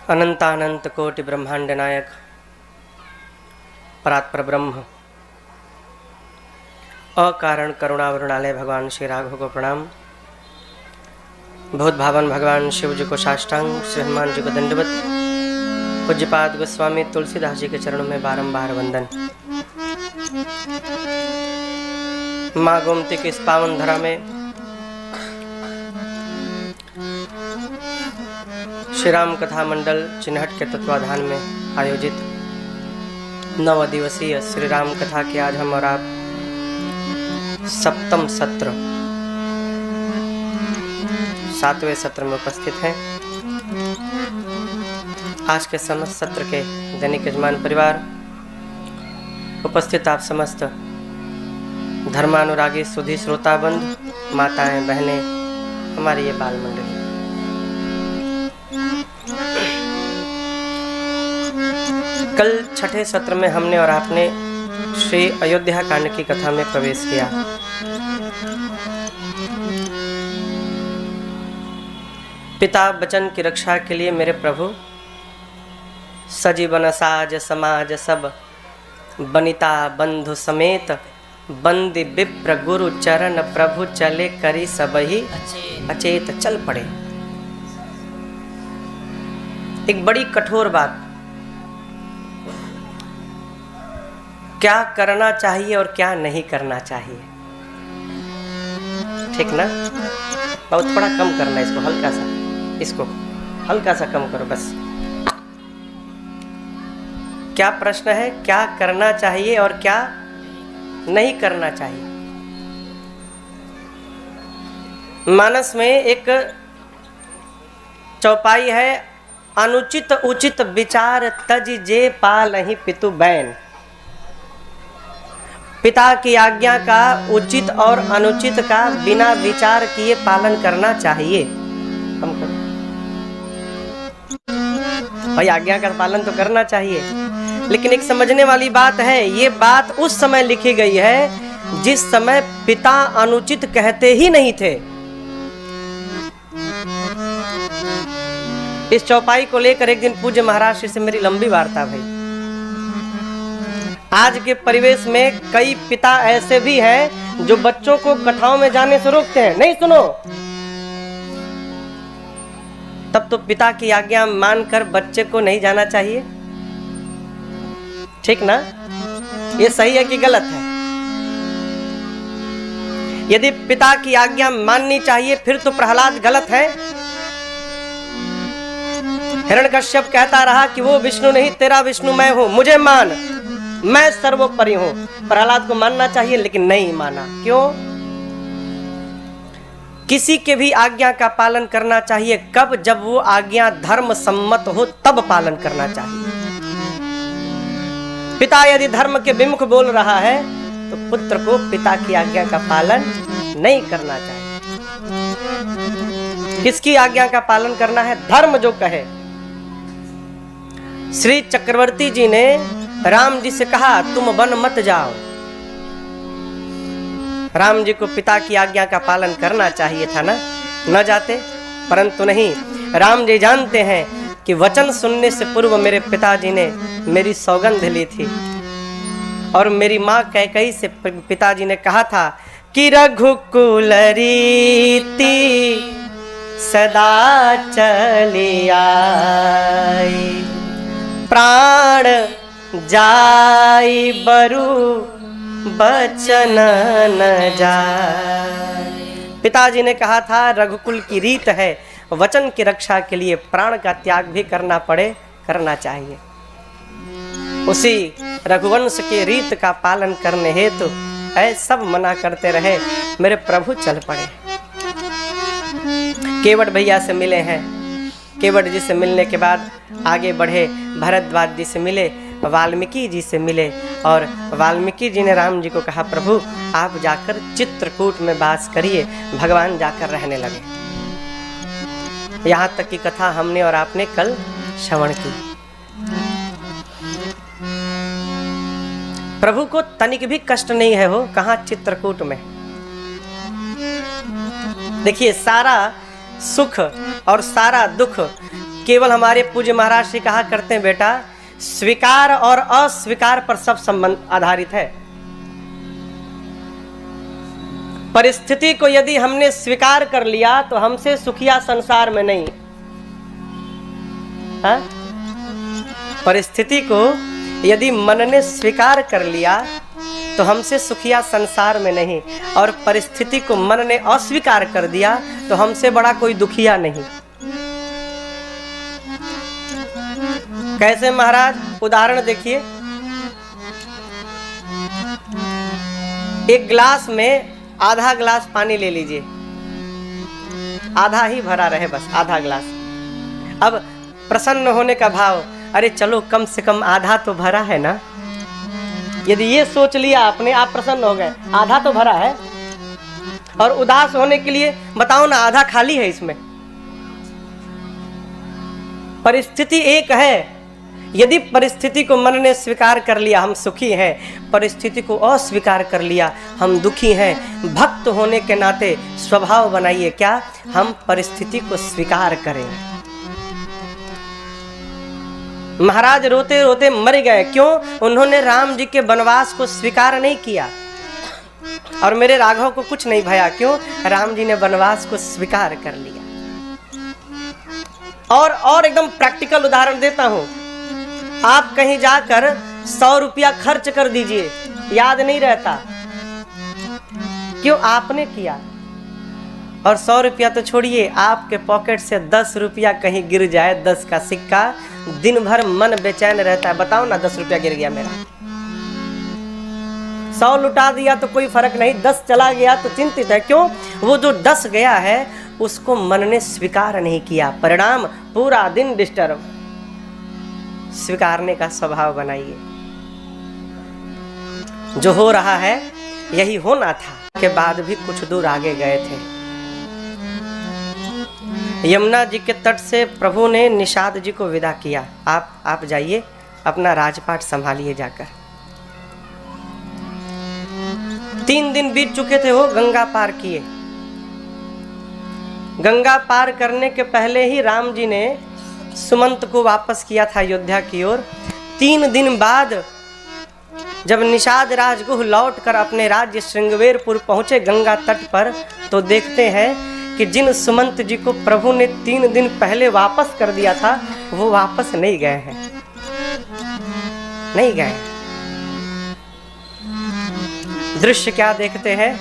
अनंतानंत कोटि ब्रह्मांड नायक परात्पर ब्रह्म अकारण करुणावरुणालय भगवान श्री राघव को प्रणाम। बहुत भावन भगवान शिव जी को साष्टांग, श्री हनुमान जी को दंडवत, पूज्यपाद गोस्वामी तुलसीदास जी के चरणों में बारंबार वंदन। माँ गोमती की इस पावन धरा में श्री राम कथा मंडल चिन्हट के तत्वाधान में आयोजित 9 दिवसीय श्री राम कथा के आज हम और आप 7वें सत्र 7वें सत्र में उपस्थित हैं। आज के समस्त सत्र के दैनिक यजमान परिवार, उपस्थित आप समस्त धर्मानुरागी सुधी श्रोताबंद, माताएं, बहनें, हमारी ये बाल मंडली, कल छठे सत्र में हमने और आपने श्री अयोध्या कांड की कथा में प्रवेश किया। पिता वचन की रक्षा के लिए मेरे प्रभु सजीवन साज समाज सब बनिता बंधु समेत बंदी विप्र गुरु चरण प्रभु चले करी सबही अचेत चल पड़े। एक बड़ी कठोर बात, क्या करना चाहिए और क्या नहीं करना चाहिए, ठीक ना? बहुत थोड़ा कम करना, इसको हल्का सा कम करो बस। क्या प्रश्न है? क्या करना चाहिए और क्या नहीं करना चाहिए। मानस में एक चौपाई है, अनुचित उचित विचार तज जे पालहि पितु बैन। पिता की आज्ञा का उचित और अनुचित का बिना विचार किए पालन करना चाहिए। हम करो भाई, आज्ञा का पालन तो करना चाहिए, लेकिन एक समझने वाली बात है, ये बात उस समय लिखी गई है जिस समय पिता अनुचित कहते ही नहीं थे। इस चौपाई को लेकर एक दिन पूज्य महाराज श्री से मेरी लंबी वार्ता भई। आज के परिवेश में कई पिता ऐसे भी हैं जो बच्चों को कथाओं में जाने से रोकते हैं, नहीं सुनो। तब तो पिता की आज्ञा मानकर बच्चे को नहीं जाना चाहिए, ठीक ना? ये सही है कि गलत है? यदि पिता की आज्ञा माननी चाहिए फिर तो प्रहलाद गलत है। हिरण्यकश्यप कहता रहा कि वो विष्णु नहीं, तेरा विष्णु मैं हूं, मुझे मान, मैं सर्वोपरि हूं। प्रहलाद को मानना चाहिए लेकिन नहीं माना। क्यों? किसी के भी आज्ञा का पालन करना चाहिए कब? जब वो आज्ञा धर्म सम्मत हो तब पालन करना चाहिए। पिता यदि धर्म के विमुख बोल रहा है तो पुत्र को पिता की आज्ञा का पालन नहीं करना चाहिए। किसकी आज्ञा का पालन करना है? धर्म जो कहे। श्री चक्रवर्ती जी ने राम जी से कहा तुम वन मत जाओ। राम जी को पिता की आज्ञा का पालन करना चाहिए था ना, न जाते, परंतु नहीं। राम जी जानते हैं कि वचन सुनने से पूर्व मेरे पिताजी ने मेरी सौगंध ली थी और मेरी माँ कैकेयी से पिताजी ने कहा था कि रघुकुल रीति सदा चली आई, प्राण जाई बरु बचन न जाए। पिताजी ने कहा था रघुकुल की रीत है, वचन की रक्षा के लिए प्राण का त्याग भी करना पड़े, करना चाहिए। उसी रघुवंश के रीत का पालन करने हेतु सब मना करते रहे, मेरे प्रभु चल पड़े। केवट भैया से मिले हैं, केवट जी से मिलने के बाद आगे बढ़े, भरद्वाज जी से मिले, वाल्मीकि जी से मिले और वाल्मीकि जी ने राम जी को कहा प्रभु आप जाकर चित्रकूट में वास करिए। भगवान जाकर रहने लगे। यहाँ तक की कथा हमने और आपने कल श्रवण की। प्रभु को तनिक भी कष्ट नहीं है हो, कहाँ चित्रकूट में। देखिए सारा सुख और सारा दुख केवल हमारे पूज्य महाराज जी कहा करते हैं, बेटा स्वीकार और अस्वीकार पर सब संबंध आधारित है। परिस्थिति को यदि हमने स्वीकार कर लिया तो हमसे सुखिया संसार में नहीं। हा? परिस्थिति को यदि मन ने स्वीकार कर लिया तो हमसे सुखिया संसार में नहीं, और परिस्थिति को मन ने अस्वीकार कर दिया तो हमसे बड़ा कोई दुखिया नहीं। कैसे महाराज? उदाहरण देखिए, एक गिलास में आधा गिलास पानी ले लीजिए, आधा ही भरा रहे, बस आधा गिलास। अब प्रसन्न होने का भाव, अरे चलो कम से कम आधा तो भरा है ना। यदि ये सोच लिया आपने, आप प्रसन्न हो गए, आधा तो भरा है। और उदास होने के लिए बताओ ना, आधा खाली है इसमें। परिस्थिति एक है, यदि परिस्थिति को मन ने स्वीकार कर लिया हम सुखी हैं, परिस्थिति को अस्वीकार कर लिया हम दुखी हैं। भक्त होने के नाते स्वभाव बनाइए क्या, हम परिस्थिति को स्वीकार करें। महाराज रोते रोते मर गए, क्यों? उन्होंने राम जी के वनवास को स्वीकार नहीं किया। और मेरे राघव को कुछ नहीं भया, क्यों? राम जी ने वनवास को स्वीकार कर लिया। और एकदम प्रैक्टिकल उदाहरण देता हूं, आप कहीं जाकर 100 रुपया खर्च कर दीजिए, याद नहीं रहता, क्यों? आपने किया। और 100 रुपया तो छोड़िए, आपके पॉकेट से 10 रुपया कहीं गिर जाए, 10 का सिक्का, दिन भर मन बेचैन रहता है। बताओ ना, 10 रुपया गिर गया मेरा, 100 लुटा दिया तो कोई फर्क नहीं, 10 चला गया तो चिंतित है, क्यों? वो जो 10 गया है उसको मन ने स्वीकार नहीं किया, परिणाम पूरा दिन डिस्टर्ब। स्वीकारने का स्वभाव बनाइए। जो हो रहा है यही होना था, के बाद भी कुछ दूर आगे गए थे। यमुना जी के तट से प्रभु ने निषाद जी को विदा किया, आप जाइए, अपना राजपाट संभालिए जाकर। 3 दिन बीत चुके थे, वो गंगा पार किए। गंगा पार करने के पहले ही राम जी ने सुमंत को वापस किया था अयोध्या की ओर। 3 दिन बाद जब निषाद राजगुह लौट कर अपने राज्य श्रृंगवेरपुर पहुंचे गंगा तट पर, तो देखते हैं कि जिन सुमंत जी को प्रभु ने 3 दिन पहले वापस कर दिया था, वो वापस नहीं गए हैं, नहीं गए। दृश्य क्या देखते हैं?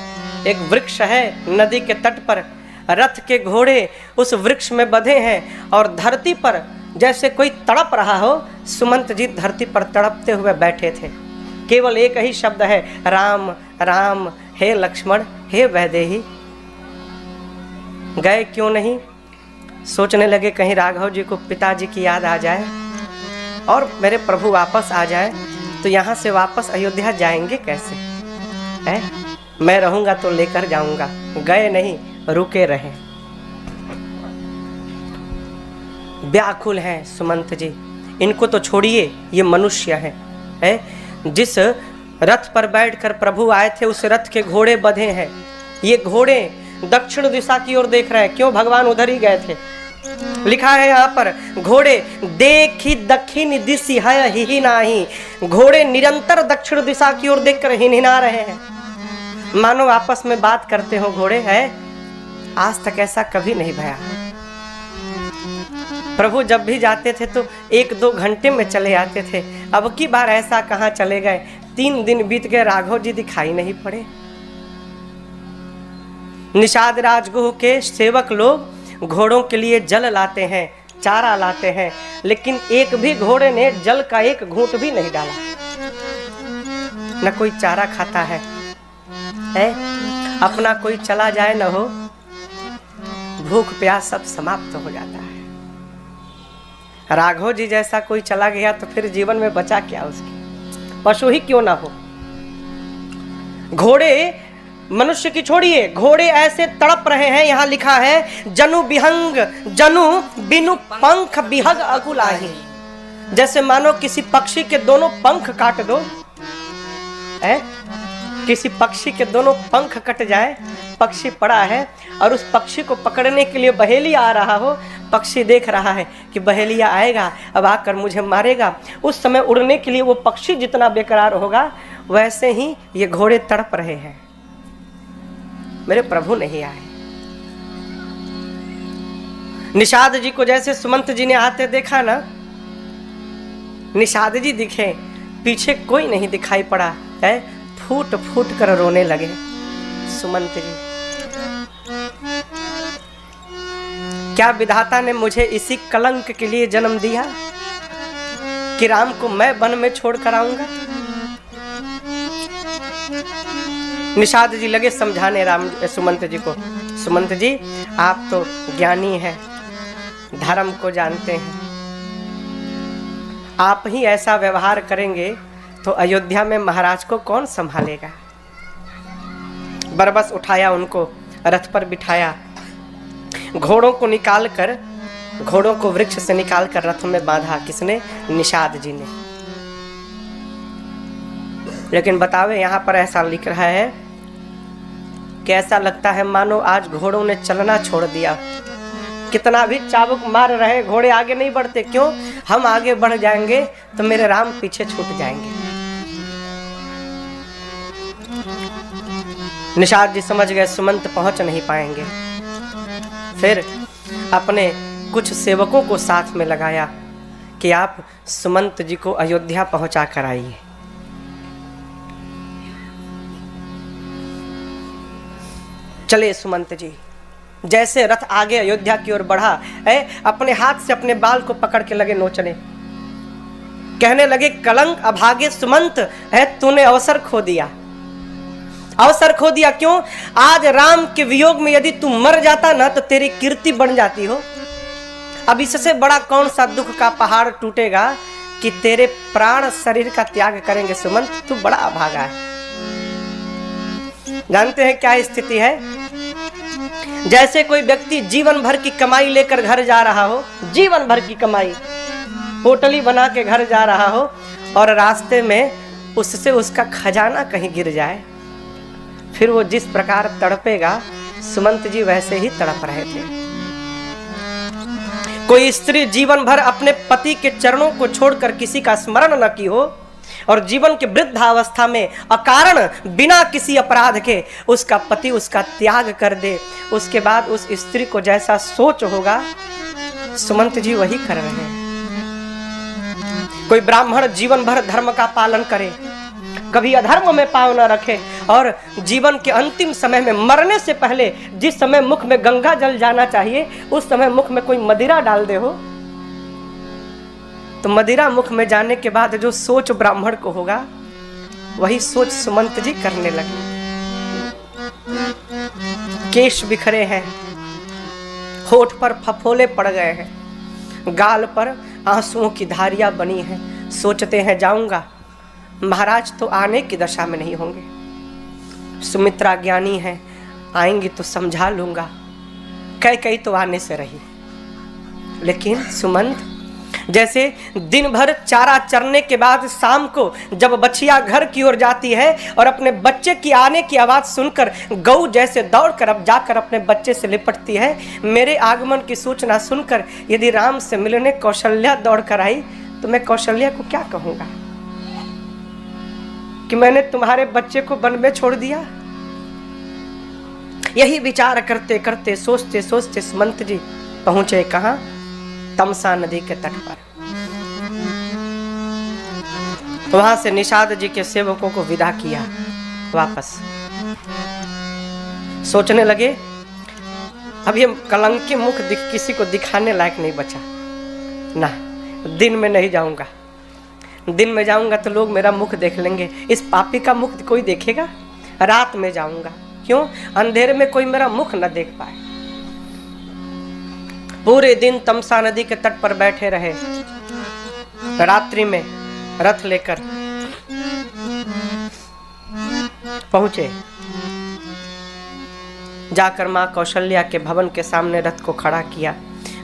एक वृक्ष है नदी के तट पर, रथ के घोड़े उस वृक्ष में बंधे हैं, और धरती पर जैसे कोई तड़प रहा हो, सुमंत जी धरती पर तड़पते हुए बैठे थे। केवल एक ही शब्द है, राम राम, हे लक्ष्मण, हे वैदेही। गए क्यों नहीं? सोचने लगे कहीं राघव जी को पिताजी की याद आ जाए और मेरे प्रभु वापस आ जाए, तो यहाँ से वापस अयोध्या जाएंगे कैसे? है? मैं रहूंगा तो लेकर जाऊंगा। गए नहीं, रुके रहे। व्याकुल हैं सुमंत जी, इनको तो छोड़िए, ये मनुष्य है? जिस रथ पर बैठकर प्रभु आए थे उस रथ के घोड़े बंधे हैं। ये घोड़े दक्षिण दिशा की ओर देख रहे हैं, क्यों? भगवान उधर ही गए थे। लिखा है यहाँ पर, घोड़े देखी दक्षिण दिशा है ही नाही। घोड़े निरंतर दक्षिण दिशा की ओर देखकर हिनहिना रहे हैं, मानो आपस में बात करते हो। घोड़े है, आज तक ऐसा कभी नहीं भया। प्रभु जब भी जाते थे तो 1-2 घंटे में चले आते थे, अब की बार ऐसा कहाँ चले गए? 3 दिन बीत गए, राघव जी दिखाई नहीं पड़े। निषाद राजगुह के सेवक लोग घोड़ों के लिए जल लाते हैं, चारा लाते हैं, लेकिन एक भी घोड़े ने जल का एक घूंट भी नहीं डाला। न कोई चारा खाता है? अपना कोई चला जाए न हो, भूख प्यास सब समाप्त हो जाता है। राघव जी जैसा कोई चला गया तो फिर जीवन में बचा क्या उसकी? पशु ही क्यों ना हो। घोड़े मनुष्य की छोड़िए, घोड़े ऐसे तड़प रहे हैं। यहाँ लिखा है, जनु बिहंग जनु बिनु पंख बिहग अकुलाही। जैसे मानो किसी पक्षी के दोनों पंख काट दो, किसी पक्षी के दोनों पंख कट जाए, पक्षी पड़ा है और उस पक्षी को पकड़ने के लिए बहेली आ रहा हो, पक्षी देख रहा है कि बहेलिया आएगा, अब आकर मुझे मारेगा। उस समय उड़ने के लिए वो पक्षी जितना बेकरार होगा, वैसे ही ये घोड़े तड़प रहे हैं, मेरे प्रभु नहीं आए। निषाद जी को जैसे सुमंत जी ने आते देखा ना, निषाद जी दिखे, पीछे कोई नहीं दिखाई पड़ा है, फूट फूट कर रोने लगे। सुमंत जी, क्या विधाता ने मुझे इसी कलंक के लिए जन्म दिया कि राम को मैं वन में छोड़ कर आऊंगा? निषाद जी लगे समझाने सुमंत जी को, सुमंत जी आप तो ज्ञानी हैं, धर्म को जानते हैं, आप ही ऐसा व्यवहार करेंगे तो अयोध्या में महाराज को कौन संभालेगा? बरबस उठाया, उनको रथ पर बिठाया, घोड़ों को निकालकर, घोड़ों को वृक्ष से निकालकर रथ में बांधा। किसने? निषाद जी ने। लेकिन बतावे यहाँ पर ऐसा लिख रहा है कि ऐसा लगता है मानो आज घोड़ों ने चलना छोड़ दिया। कितना भी चाबुक मार रहे, घोड़े आगे नहीं बढ़ते। क्यों? हम आगे बढ़ जाएंगे तो मेरे राम पीछे छूट जाएंगे। निषाद जी समझ गए सुमंत पहुंच नहीं पाएंगे। फिर अपने कुछ सेवकों को साथ में लगाया कि आप सुमंत जी को अयोध्या पहुंचा कर आइए। चले सुमंत जी। जैसे रथ आगे अयोध्या की ओर बढ़ा है, अपने हाथ से अपने बाल को पकड़ के लगे नोचने, कहने लगे कलंक अभागे सुमंत है, तूने अवसर खो दिया, अवसर खो दिया। क्यों? आज राम के वियोग में यदि तू मर जाता ना तो तेरी कीर्ति बन जाती हो। अब इससे बड़ा कौन सा दुख का पहाड़ टूटेगा कि तेरे प्राण शरीर का त्याग करेंगे। सुमंत तू बड़ा अभागा है। जानते हैं क्या स्थिति है? जैसे कोई व्यक्ति जीवन भर की कमाई लेकर घर जा रहा हो, जीवन भर की कमाई पोटली बना के घर जा रहा हो, और रास्ते में उससे उसका खजाना कहीं गिर जाए, फिर वो जिस प्रकार तड़पेगा, सुमंत जी वैसे ही तड़प रहे थे। कोई स्त्री जीवन भर अपने पति के चरणों को छोड़कर किसी का स्मरण न की हो, और जीवन के वृद्धावस्था में अकारण बिना किसी अपराध के उसका पति उसका त्याग कर दे, उसके बाद उस स्त्री को जैसा सोच होगा, सुमंत जी वही कर रहे हैं। कोई ब्राह्मण जीवन भर धर्म का पालन करे, कभी अधर्म में पांव न रखे, और जीवन के अंतिम समय में मरने से पहले जिस समय मुख में गंगा जल जाना चाहिए, उस समय मुख में कोई मदिरा डाल दे हो, तो मदिरा मुख में जाने के बाद जो सोच ब्राह्मण को होगा, वही सोच सुमंत जी करने लगे। केश बिखरे हैं, होठ पर फफोले पड़ गए हैं, गाल पर आंसुओं की धारियां बनी हैं। सोचते हैं जाऊंगा, महाराज तो आने की दशा में नहीं होंगे। सुमित्रा ज्ञानी है, आएंगी तो समझा लूंगा, कई तो आने से रही। लेकिन सुमंत जैसे दिन भर चारा चरने के बाद शाम को जब बछिया घर की ओर जाती है और अपने बच्चे की आने की आवाज सुनकर गऊ जैसे दौड़कर अब जाकर अपने बच्चे से लिपटती है, मेरे आगमन की सूचना सुनकर यदि राम से मिलने कौशल्या दौड़कर आई तो मैं कौशल्या को क्या कहूंगा कि मैंने तुम्हारे बच्चे को वन में छोड़ दिया। यही विचार करते करते सोचते सोचते सुमंत जी पहुंचे कहां? तमसा नदी के तट पर। वहां से निषाद जी के सेवकों को विदा किया वापस। सोचने लगे अब ये कलंकी मुख किसी को दिखाने लायक नहीं बचा ना, दिन में नहीं जाऊंगा। दिन में जाऊंगा तो लोग मेरा मुख देख लेंगे, इस पापी का मुख कोई देखेगा। रात में जाऊंगा, क्यों? अंधेरे में कोई मेरा मुख न देख पाए। पूरे दिन तमसा नदी के तट पर बैठे रहे। रात्रि में रथ लेकर पहुंचे, जाकर मां कौशल्या के भवन के सामने रथ को खड़ा किया।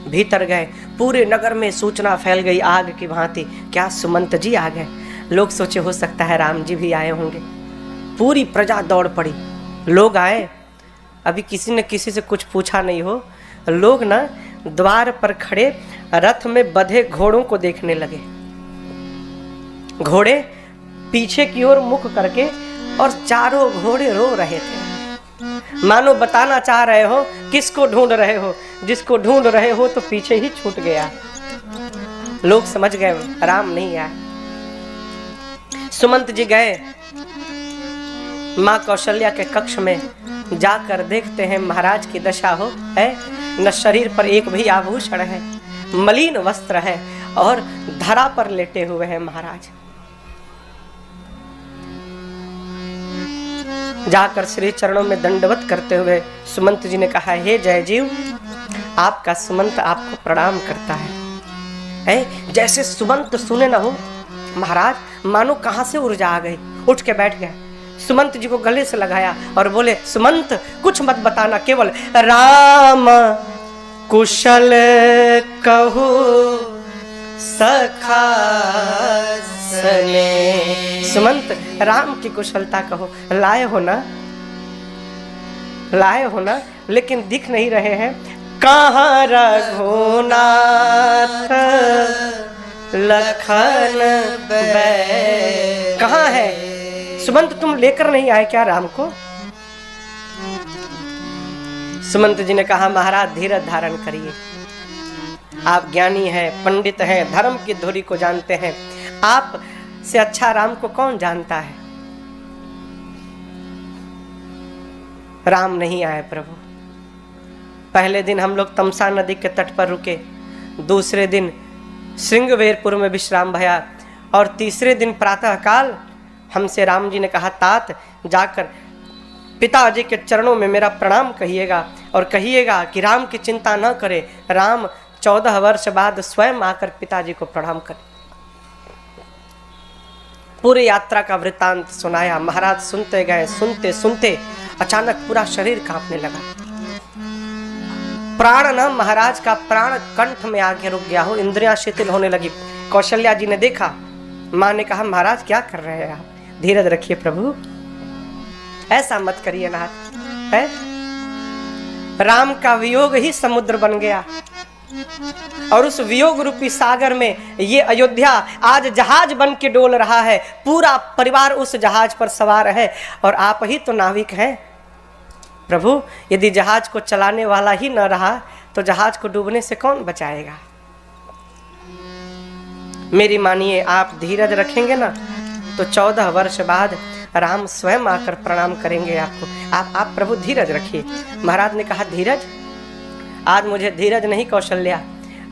भीतर गए, पूरे नगर में सूचना फैल गई आग की भांति, क्या सुमंत जी आ गए। लोग सोचे हो सकता है राम जी भी आए होंगे। पूरी प्रजा दौड़ पड़ी, लोग आए। अभी किसी ने किसी से कुछ पूछा नहीं हो, लोग ना द्वार पर खड़े रथ में बंधे घोड़ों को देखने लगे। घोड़े पीछे की ओर मुख करके और चारों घोड़े रो रहे थे, मानो बताना चाह रहे हो किसको ढूंढ रहे हो, जिसको ढूंढ रहे हो तो पीछे ही छूट गया। लोग समझ गए राम नहीं आए। सुमंत जी गए माँ कौशल्या के कक्ष में, जाकर देखते हैं महाराज की दशा हो है, न शरीर पर एक भी आभूषण है, मलिन वस्त्र है और धरा पर लेटे हुए हैं महाराज। जाकर श्री चरणों में दंडवत करते हुए सुमंत जी ने कहा, हे जय जीव, आपका सुमंत आपको प्रणाम करता है। जैसे सुमंत सुने न हो महाराज, मानो कहां से ऊर्जा आ गई, उठ के बैठ गए, सुमंत जी को गले से लगाया और बोले, सुमंत कुछ मत बताना, केवल राम कुशल कहू सखा सने। सुमंत राम की कुशलता कहो। लाए हो ना, लाए हो ना, लेकिन दिख नहीं रहे हैं। कहाँ रघुनाथ लखन बै, कहाँ है सुमंत, तुम लेकर नहीं आए क्या राम को? सुमंत जी ने कहा, महाराज धीरज धारण करिए, आप ज्ञानी हैं, पंडित हैं, धर्म की धुरी को जानते हैं, आप से अच्छा राम को कौन जानता है। राम नहीं आए प्रभु। पहले दिन हम लोग तमसा नदी के तट पर रुके, दूसरे दिन श्रृंगवेरपुर में विश्राम भया और तीसरे दिन प्रातःकाल हमसे राम जी ने कहा, तात जाकर पिताजी के चरणों में मेरा प्रणाम कहिएगा और कहिएगा कि राम की चिंता न करे, राम 14 वर्ष बाद स्वयं आकर पिताजी को प्रणाम करे। पूरी यात्रा का वृत्तांत सुनाया। महाराज सुनते गए, सुनते सुनते अचानक पूरा शरीर कांपने लगा। प्राण न महाराज का प्राण कंठ में आके रुक गया हो, इंद्रियां शिथिल होने लगी। कौशल्या जी ने देखा, मां ने कहा, महाराज क्या कर रहे हैं आप, धीरज रखिए प्रभु, ऐसा मत करिए नाथ, है राम का वियोग ही समुद्र बन गया और उस वियोग रूपी सागर में ये अयोध्या आज जहाज बन के डोल रहा है। पूरा परिवार उस जहाज पर सवार है और आप ही तो नाविक हैं प्रभु। यदि जहाज को चलाने वाला ही न रहा तो जहाज को डूबने से कौन बचाएगा। मेरी मानिए, आप धीरज रखेंगे ना तो 14 वर्ष बाद राम स्वयं आकर प्रणाम करेंगे आपको। आप प्रभु धीरज रखिए। महाराज ने कहा, धीरज? आज मुझे धीरज नहीं कौशल्या,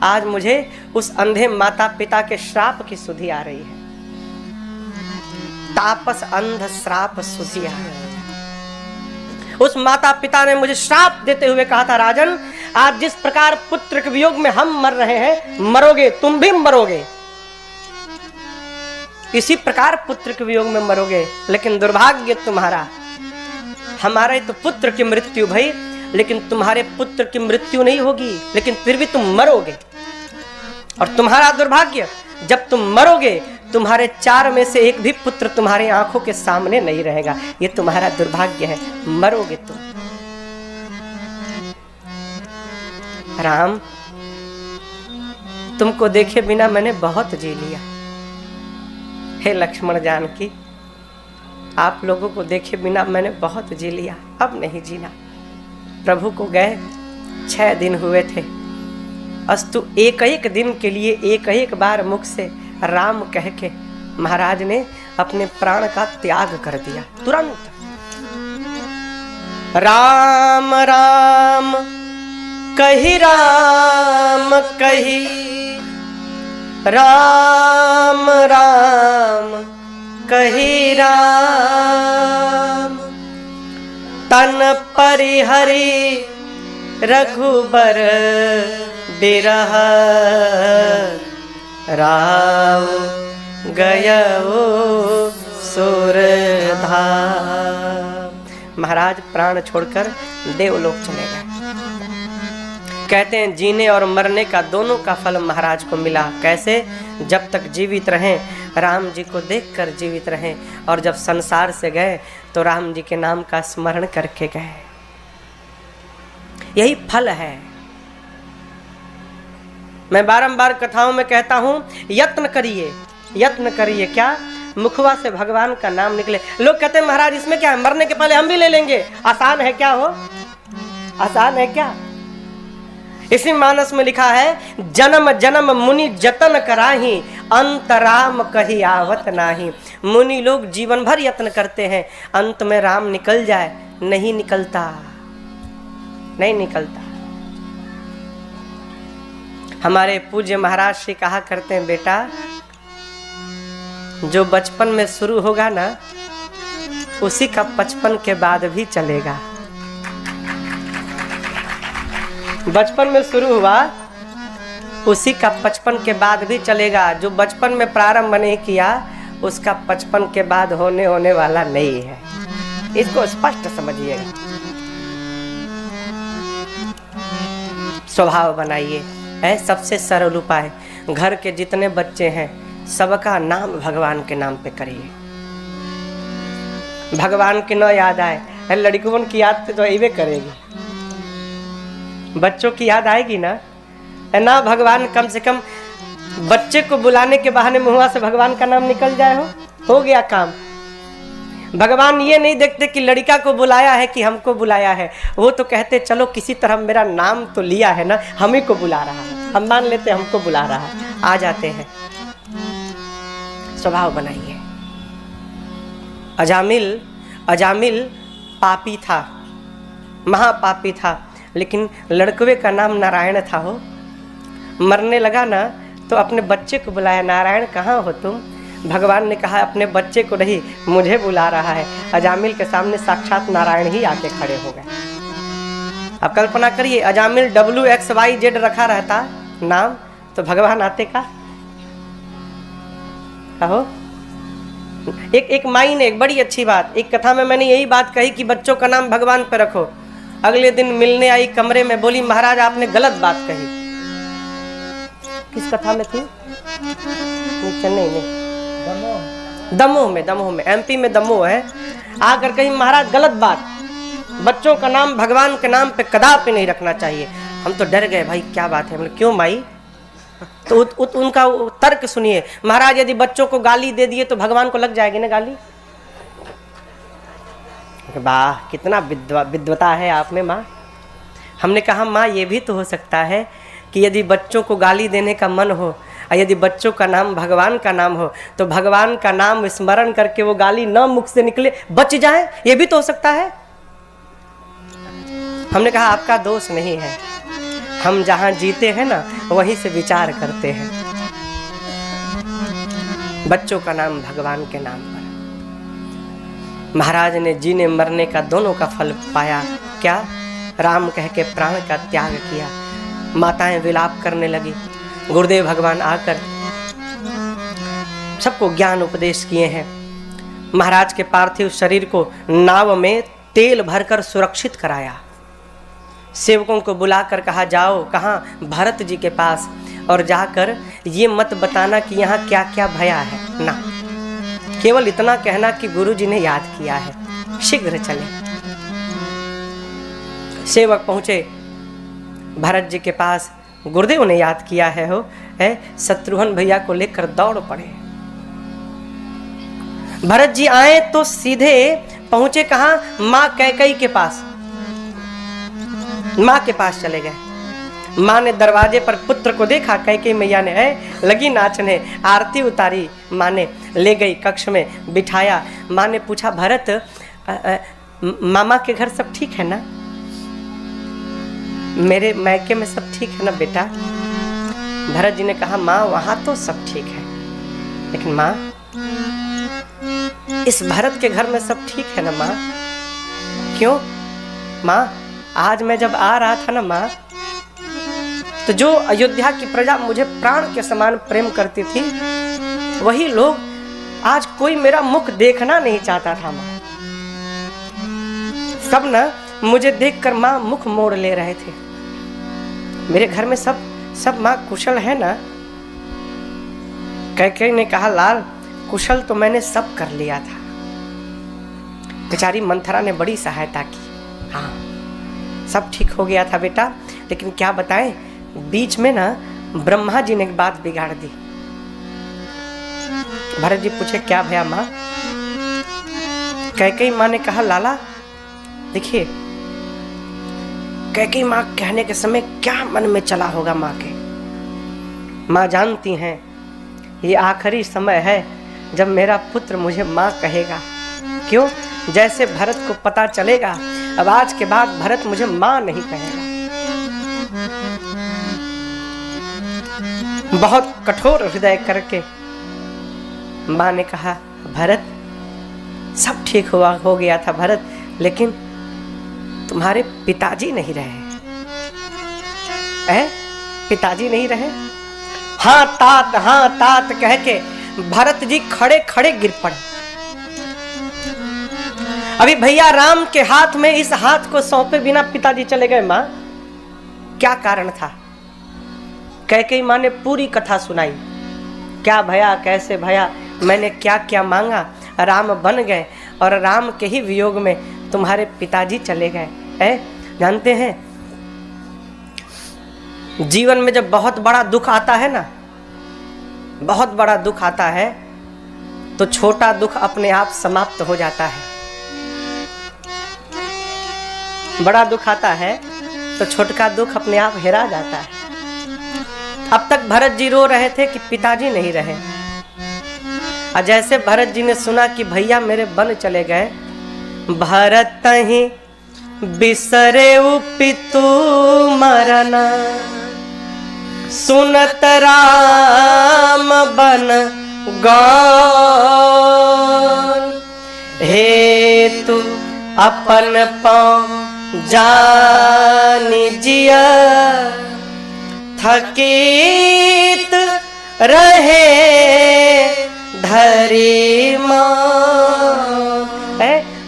आज मुझे उस अंधे माता पिता के श्राप की सुधि आ रही है। तापस अंध श्राप सुधि आ रही है। उस माता पिता ने मुझे श्राप देते हुए कहा था, राजन आज जिस प्रकार पुत्र के वियोग में हम मर रहे हैं, मरोगे, तुम भी मरोगे, इसी प्रकार पुत्र के वियोग में मरोगे। लेकिन दुर्भाग्य तुम्हारा, हमारे तो पुत्र की मृत्यु भई, लेकिन तुम्हारे पुत्र की मृत्यु नहीं होगी, लेकिन फिर भी तुम मरोगे। और तुम्हारा दुर्भाग्य, जब तुम मरोगे तुम्हारे 4 में से एक भी पुत्र तुम्हारे आंखों के सामने नहीं रहेगा। ये तुम्हारा दुर्भाग्य है, मरोगे तुम। राम, तुमको देखे बिना मैंने बहुत जी लिया। हे लक्ष्मण जानकी, आप लोगों को देखे बिना मैंने बहुत जी लिया, अब नहीं जीना। प्रभु को गए 6 दिन हुए थे, अस्तु एक एक दिन के लिए एक एक बार मुख से राम कह के महाराज ने अपने प्राण का त्याग कर दिया। तुरंत राम राम कही, राम कही, राम राम कही, राम तन परिहरि रघुबर बिरह, राम गयो सुरधा। महाराज प्राण छोड़कर देवलोक चले गए। कहते हैं जीने और मरने का दोनों का फल महाराज को मिला। कैसे? जब तक जीवित रहें राम जी को देखकर जीवित रहें, और जब संसार से गए तो राम जी के नाम का स्मरण करके गए। यही फल है। मैं बारंबार कथाओं में कहता हूँ, यत्न करिए, यत्न करिए, क्या मुखवा से भगवान का नाम निकले। लोग कहते हैं महाराज इसमें क्या है, मरने के पहले हम भी ले लेंगे, आसान है क्या हो, आसान है क्या। इसी मानस में लिखा है, जन्म जन्म मुनि जतन कराही, अंत राम कही आवत नाही। मुनि लोग जीवन भर यत्न करते हैं, अंत में राम निकल जाए, नहीं निकलता, नहीं निकलता। हमारे पूज्य महाराज श्री कहा करते हैं, बेटा जो बचपन में शुरू होगा ना, उसी का 55 के बाद भी चलेगा। बचपन में शुरू हुआ, उसी का 55 के बाद भी चलेगा। जो बचपन में प्रारंभ नहीं किया, उसका 55 के बाद होने वाला नहीं है। इसको स्पष्ट समझिएगा। स्वभाव बनाइए, है सबसे सरल उपाय। घर के जितने बच्चे हैं, सबका नाम भगवान के नाम पे करिए। भगवान की न याद आए, लड़कियों की याद तो अबे करेगी, बच्चों की याद आएगी ना, है ना। भगवान कम से कम बच्चे को बुलाने के बहाने मुंह से भगवान का नाम निकल जाए, हो गया काम। भगवान ये नहीं देखते कि लड़का को बुलाया है कि हमको बुलाया है, वो तो कहते चलो किसी तरह मेरा नाम तो लिया है ना, हम ही को बुला रहा है, हम मान लेते हमको बुला रहा है, आ जाते हैं। स्वभाव बनाइए। अजामिल पापी था, महापापी था, लेकिन लड़कवे का नाम नारायण था। हो मरने लगा ना, तो अपने बच्चे को बुलाया, नारायण कहाँ हो तुम। भगवान ने कहा अपने बच्चे को नहीं, मुझे बुला रहा है। अजामिल के सामने साक्षात नारायण ही आके खड़े हो गए। अब कल्पना करिए, अजामिल WXYZ रखा रहता नाम, तो भगवान आते का कहो। एक माई ने एक बड़ी अच्छी बात, एक कथा में मैंने यही बात कही कि बच्चों का नाम भगवान पे रखो। अगले दिन मिलने आई कमरे में, बोली महाराज आपने गलत बात कही। किस कथा में थी? चेन्नई में, दमोह में, MP में दमोह है। आकर कही महाराज गलत बात, बच्चों का नाम भगवान के नाम पे कदापि नहीं रखना चाहिए। हम तो डर गए, भाई क्या बात है। मतलब क्यों माई? तो उनका तर्क सुनिए। महाराज यदि बच्चों को गाली दे दिए तो भगवान को लग जाएगी ना गाली। वाह कितना विद्वता है आप में माँ। हमने कहा माँ ये भी तो हो सकता है कि यदि बच्चों को गाली देने का मन हो और यदि बच्चों का नाम भगवान का नाम हो, तो भगवान का नाम स्मरण करके वो गाली न मुख से निकले, बच जाए, ये भी तो हो सकता है। हमने कहा आपका दोष नहीं है, हम जहाँ जीते हैं ना वहीं से विचार करते हैं। बच्चों का नाम भगवान के नाम पर। महाराज ने जीने मरने का दोनों का फल पाया। क्या? राम कह के प्राण का त्याग किया। माताएं विलाप करने लगी। गुरुदेव भगवान आकर सबको ज्ञान उपदेश किए हैं। महाराज के पार्थिव शरीर को नाव में तेल भरकर सुरक्षित कराया। सेवकों को बुलाकर कहा जाओ, कहाँ? भरत जी के पास, और जाकर ये मत बताना कि यहाँ क्या क्या भया है ना, केवल इतना कहना कि गुरु जी ने याद किया है, शीघ्र चले। सेवक पहुंचे भरत जी के पास, गुरुदेव ने याद किया है। शत्रुघ्न भैया को लेकर दौड़ पड़े। भरत जी आए तो सीधे पहुंचे कहाँ? माँ कैकेयी के पास। माँ के पास चले गए। माँ ने दरवाजे पर पुत्र को देखा, कैकेयी मैया ने लगी नाचने, आरती उतारी। माँ ने ले गई कक्ष में बिठाया। माँ ने पूछा भरत मामा के घर सब ठीक है ना? मेरे मैके में सब ठीक है ना बेटा? भरत जी ने कहा माँ वहां तो सब ठीक है, लेकिन माँ इस भरत के घर में सब ठीक है ना माँ? क्यों माँ? आज मैं जब आ रहा था ना माँ, तो जो अयोध्या की प्रजा मुझे प्राण के समान प्रेम करती थी, वही लोग आज कोई मेरा मुख देखना नहीं चाहता था माँ। सब ना मुझे देखकर माँ मुख मोड़ ले रहे थे। मेरे घर में सब माँ कुशल है ना? कैकेयी ने कहा लाल कुशल तो मैंने सब कर लिया था। बेचारी मंथरा ने बड़ी सहायता की। हाँ सब ठीक हो गया था बेटा, लेकिन क्या बताएं, बीच में ना ब्रह्मा जी ने एक बात बिगाड़ दी। भरत जी पूछे क्या भैया माँ? कैकेयी माँ ने कहा लाला देखिए, कैकेयी माँ कहने के समय क्या मन में चला होगा माँ के। माँ जानती हैं ये आखिरी समय है जब मेरा पुत्र मुझे माँ कहेगा। क्यों? जैसे भरत को पता चलेगा अब आज के बाद भरत मुझे माँ नहीं कहेगा। बहुत कठोर हृदय करके माँ ने कहा भरत सब ठीक हो गया था भरत, लेकिन तुम्हारे पिताजी नहीं रहे। पिताजी नहीं रहे? हाँ तात कह के भरत जी खड़े खड़े गिर पड़े। अभी भैया राम के हाथ में इस हाथ को सौंपे बिना पिताजी चले गए। माँ क्या कारण था? कैकेयी माँ ने पूरी कथा सुनाई। क्या भया, कैसे भया, मैंने क्या क्या मांगा, राम बन गए और राम के ही वियोग में तुम्हारे पिताजी चले गए। जानते हैं जीवन में जब बहुत बड़ा दुख आता है ना, बहुत बड़ा दुख आता है तो छोटा दुख अपने आप समाप्त हो जाता है। बड़ा दुख आता है तो छोटका दुख अपने आप हेरा जाता है। अब तक भरत जी रो रहे थे कि पिताजी नहीं रहे, और जैसे भरत जी ने सुना कि भैया मेरे बन चले गए, भरत ही बिसरे पितु मरना, सुनत राम बन गौर, हे तू अपन पाँव जानी जिया, थकीत रहे धरी मौन।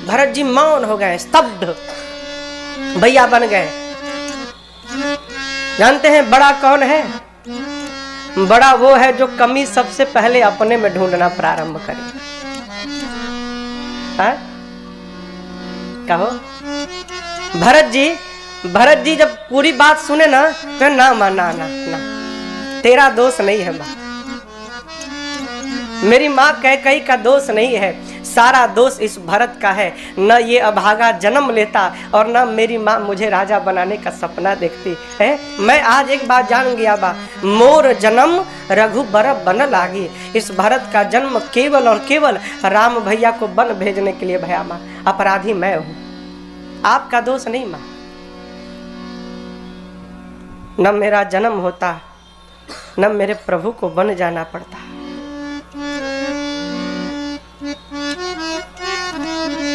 भरत जी मौन हो गए, स्तब्ध, भैया बन गए। जानते हैं बड़ा कौन है? बड़ा वो है जो कमी सबसे पहले अपने में ढूंढना प्रारंभ करे। कहो भरत जी जब पूरी बात सुने ना तो ना माना ना, तेरा दोष नहीं है माँ, मेरी माँ कैकेयी का दोष नहीं है, सारा दोष इस भरत का है। न ये अभागा जन्म लेता और न मेरी माँ मुझे राजा बनाने का सपना देखती है। मैं आज एक बात जान गया बा, मोर जन्म रघुबर बन लागी। इस भरत का जन्म केवल और केवल राम भैया को बन भेजने के लिए भैया माँ, अपराधी मैं हूँ, आपका दोष नहीं माँ। न मेरा जन्म होता न मेरे प्रभु को बन जाना पड़ता।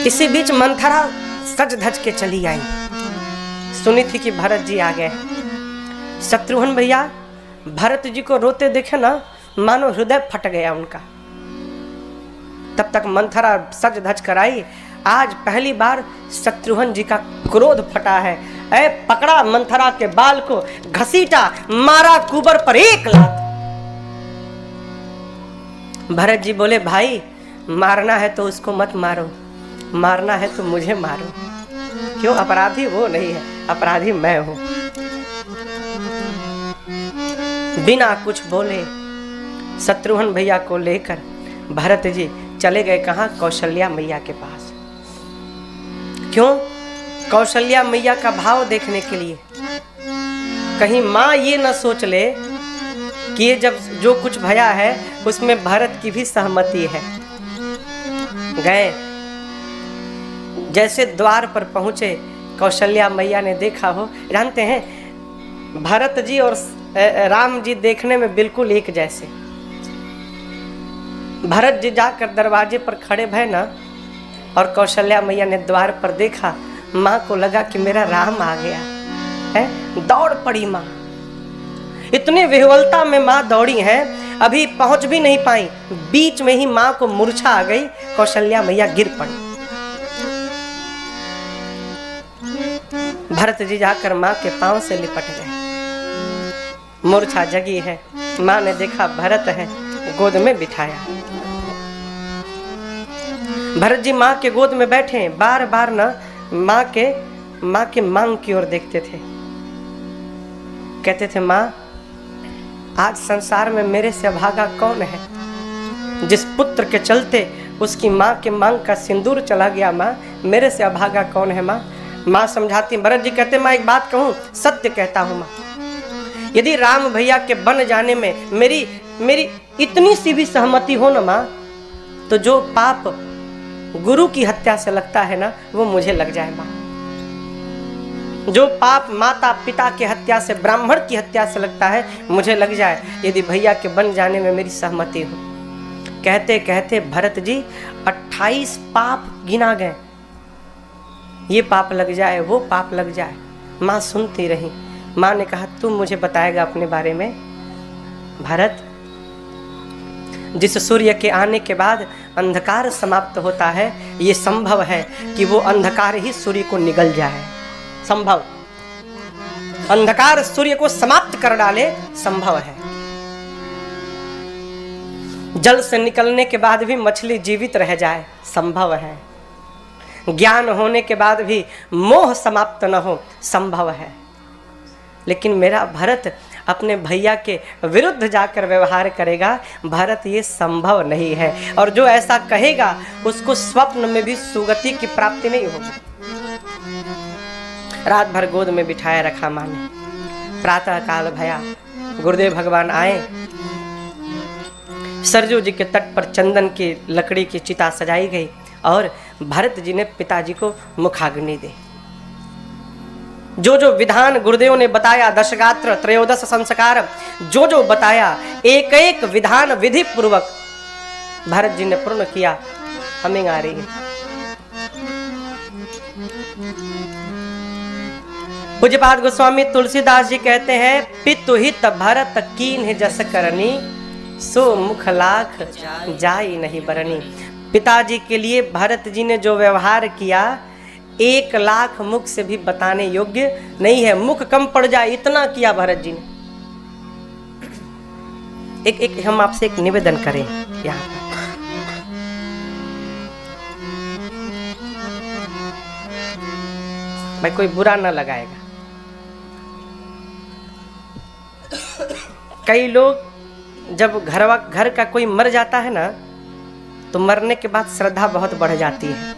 इसी बीच मंथरा सज धज के चली आई, सुनी थी कि भरत जी आ गए। शत्रुघ्न भैया भरत जी को रोते देखे ना, मानो हृदय फट गया उनका। तब तक मंथरा सज धज कर आई। आज पहली बार शत्रुघ्न जी का क्रोध फटा है। पकड़ा मंथरा के बाल को, घसीटा, मारा कुबर पर एक लात। भरत जी बोले भाई मारना है तो उसको मत मारो, मारना है तो मुझे मारो। क्यों? अपराधी वो नहीं है, अपराधी मैं हूं। बिना कुछ बोले शत्रुघ्न भैया को लेकर भरत जी चले गए। कहां? कौशल्या मैया के पास। क्यों? कौशल्या मैया का भाव देखने के लिए। कहीं माँ ये न सोच ले कि ये जब जो कुछ भया है उसमें भरत की भी सहमति है। गए, जैसे द्वार पर पहुंचे, कौशल्या मैया ने देखा हो। जानते हैं भरत जी और राम जी देखने में बिल्कुल एक जैसे। भरत जी जाकर दरवाजे पर खड़े भय ना, और कौशल्या मैया ने द्वार पर देखा, माँ को लगा कि मेरा राम आ गया है। दौड़ पड़ी माँ, इतनी विह्वलता में माँ दौड़ी है, अभी पहुंच भी नहीं पाई, बीच में ही माँ को मूर्छा आ गई। कौशल्या मैया गिर पड़ी। भरत जी जाकर माँ के पांव से लिपट गए। मूर्छा जगी है। माँ ने देखा भरत है, गोद में बिठाया। भरत जी माँ के गोद में बैठे, बार बार ना माँ के मांग की ओर देखते थे। कहते थे माँ आज संसार में मेरे से अभागा कौन है? जिस पुत्र के चलते उसकी माँ के मांग का सिंदूर चला गया, माँ मेरे से अभागा कौन है? माँ समझाती। भरत जी कहते माँ एक बात कहूँ, सत्य कहता हूँ माँ, यदि राम भैया के बन जाने में मेरी इतनी सी भी सहमति हो ना माँ, तो जो पाप गुरु की हत्या से लगता है ना, वो मुझे लग जाए माँ। जो पाप माता पिता की हत्या से, ब्राह्मण की हत्या से लगता है, मुझे लग जाए, यदि भैया के बन जाने में मेरी सहमति हो। कहते कहते भरत जी 28 पाप गिना गए। ये पाप लग जाए, वो पाप लग जाए। माँ सुनती रही। माँ ने कहा तू मुझे बताएगा अपने बारे में? भरत, जिस सूर्य के आने के बाद अंधकार समाप्त होता है, ये संभव है कि वो अंधकार ही सूर्य को निगल जाए। संभव, अंधकार सूर्य को समाप्त कर डाले, संभव है। जल से निकलने के बाद भी मछली जीवित रह जाए, संभव है। ज्ञान होने के बाद भी मोह समाप्त न हो, संभव है। लेकिन मेरा भरत अपने भैया के विरुद्ध जाकर व्यवहार करेगा, भरत ये संभव नहीं है। और जो ऐसा कहेगा उसको स्वप्न में भी सुगति की प्राप्ति नहीं होगी। रात भर गोद में बिठाया रखा माँ ने। प्रातः काल भया, गुरुदेव भगवान आए। सरजू जी के तट पर चंदन की लकड़ी की चिता सजाई गई और भरत जी ने पिताजी को मुखाग्नि दी। जो जो विधान गुरुदेव ने बताया, दशगात्र, त्रयोदश संस्कार, जो जो बताया, एक एक विधान विधि पूर्वक भरत जी ने पूर्ण किया। हमें आ रही है। पूज्यपाद गोस्वामी तुलसीदास जी कहते हैं, पितु हित भरत कीन्ह जस करनी, सो मुख लाख जाई नहीं बरनी। पिताजी के लिए भरत जी ने जो व्यवहार किया, 1 लाख मुख से भी बताने योग्य नहीं है। मुख कम पड़ जाए, इतना किया भरत जी ने। एक हम आपसे एक निवेदन करें यहाँ पर। भाई कोई बुरा ना लगाएगा। कई लोग जब घर का कोई मर जाता है ना, तो मरने के बाद श्रद्धा बहुत बढ़ जाती है।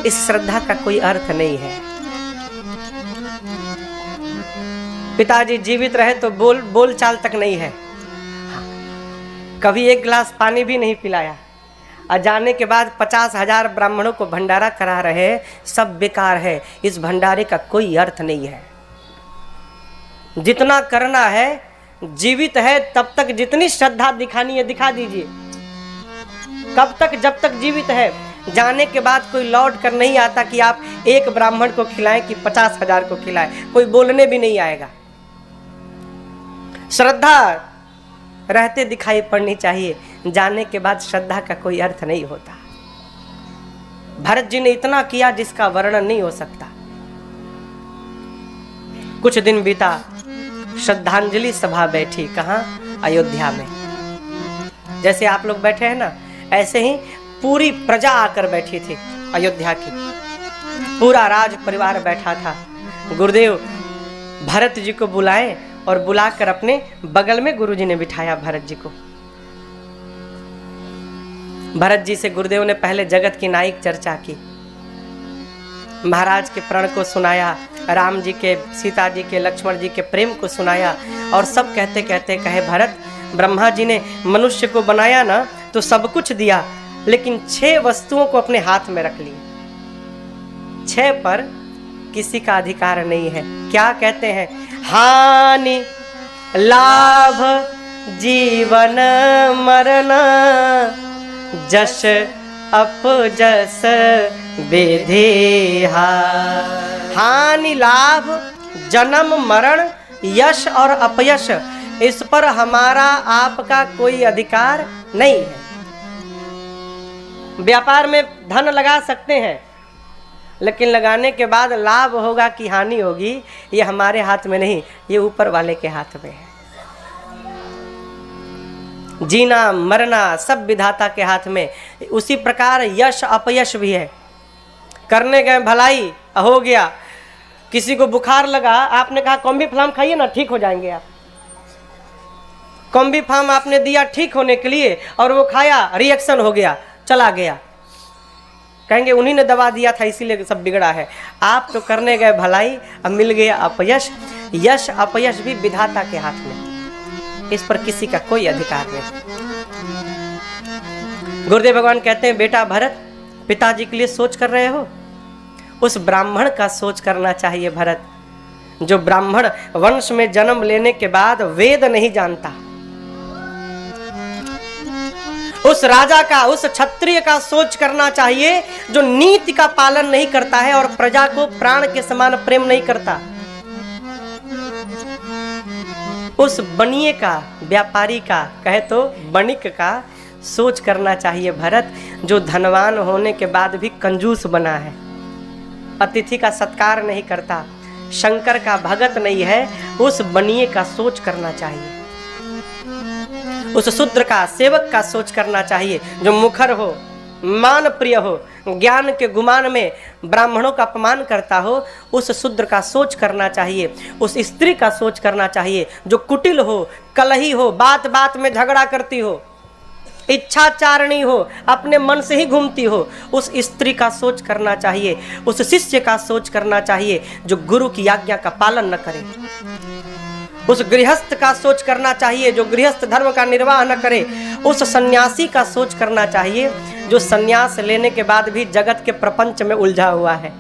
इस श्रद्धा का कोई अर्थ नहीं है। पिताजी जीवित रहे तो बोल चाल तक नहीं है। कभी 1 गिलास पानी भी नहीं पिलाया, और जाने के बाद 50,000 ब्राह्मणों को भंडारा करा रहे, सब बेकार है। इस भंडारे का कोई अर्थ नहीं है। जितना करना है, जीवित है तब तक जितनी श्रद्धा दिखानी है दिखा दीजिए। कब तक? जब तक जीवित है। जाने के बाद कोई लौट कर नहीं आता कि आप 1 ब्राह्मण को खिलाएं कि 50,000 को खिलाएं। कोई बोलने भी नहीं आएगा। श्रद्धा रहते दिखाई पड़नी चाहिए। जाने के बाद श्रद्धा का कोई अर्थ नहीं होता। भरत जी ने इतना किया जिसका वर्णन नहीं हो सकता। कुछ दिन बीता, श्रद्धांजलि सभा बैठी। कहाँ? अयोध्या में। जैसे आप लोग बैठे हैं ना, ऐसे ही पूरी प्रजा आकर बैठी थी। अयोध्या की पूरा राज परिवार बैठा था। गुरुदेव भरत जी को बुलाए और बुलाकर अपने बगल में गुरुजी ने बिठाया भरत जी को। भरत जी से गुरुदेव ने पहले जगत की नायक चर्चा की, महाराज के प्रण को सुनाया, राम जी के, सीता जी के, लक्ष्मण जी के प्रेम को सुनाया। और सब कहते कहते कहे, भरत, ब्रह्मा जी ने मनुष्य को बनाया ना तो सब कुछ दिया, लेकिन 6 वस्तुओं को अपने हाथ में रख लिए। 6 पर किसी का अधिकार नहीं है। क्या कहते हैं? हानि लाभ जीवन मरण, जश अपजस विधि। हानि लाभ, जन्म मरण, यश और अपयश, इस पर हमारा आपका कोई अधिकार नहीं है। व्यापार में धन लगा सकते हैं, लेकिन लगाने के बाद लाभ होगा कि हानि होगी, ये हमारे हाथ में नहीं, ये ऊपर वाले के हाथ में है। जीना मरना सब विधाता के हाथ में। उसी प्रकार यश अपयश भी है। करने गए भलाई, हो गया, किसी को बुखार लगा, आपने कहा कॉम्बीफ्लाम खाइए ना, ठीक हो जाएंगे आप। कॉम्बीफ्लाम आपने दिया ठीक होने के लिए, और वो खाया, रिएक्शन हो गया, चला गया, कहेंगे उन्हीं ने दवा दिया था इसीलिए सब बिगड़ा है। आप तो करने गए भलाई, अब मिल गया अपयश। यश अपयश भी विधाता के हाथ में, इस पर किसी का कोई अधिकार नहीं। गुरुदेव भगवान कहते हैं, बेटा भरत, पिताजी के लिए सोच कर रहे हो, उस ब्राह्मण का सोच करना चाहिए भरत, जो ब्राह्मण वंश में जन्म लेने के बाद वेद नहीं जानता। उस राजा का, उस क्षत्रिय का सोच करना चाहिए जो नीति का पालन नहीं करता है और प्रजा को प्राण के समान प्रेम नहीं करता। उस बनिए का, व्यापारी का, कहे तो बणिक का सोच करना चाहिए भरत, जो धनवान होने के बाद भी कंजूस बना है, अतिथि का सत्कार नहीं करता, शंकर का भगत नहीं है। उस बनिए का सोच करना चाहिए, उस शूद्र का, सेवक का सोच करना चाहिए, जो मुखर हो, मान प्रिय हो, ज्ञान के गुमान में ब्राह्मणों का अपमान करता हो, उस शूद्र का सोच करना चाहिए। उस स्त्री का सोच करना चाहिए जो कुटिल हो, कलही हो, बात बात में झगड़ा करती हो, इच्छाचारणी हो, अपने मन से ही घूमती हो, उस स्त्री का सोच करना चाहिए। उस शिष्य का सोच करना चाहिए जो गुरु की आज्ञा का पालन न करे। उस गृहस्थ का सोच करना चाहिए जो गृहस्थ धर्म का निर्वाह न करे। उस सन्यासी का सोच करना चाहिए जो सन्यास लेने के बाद भी जगत के प्रपंच में उलझा हुआ है।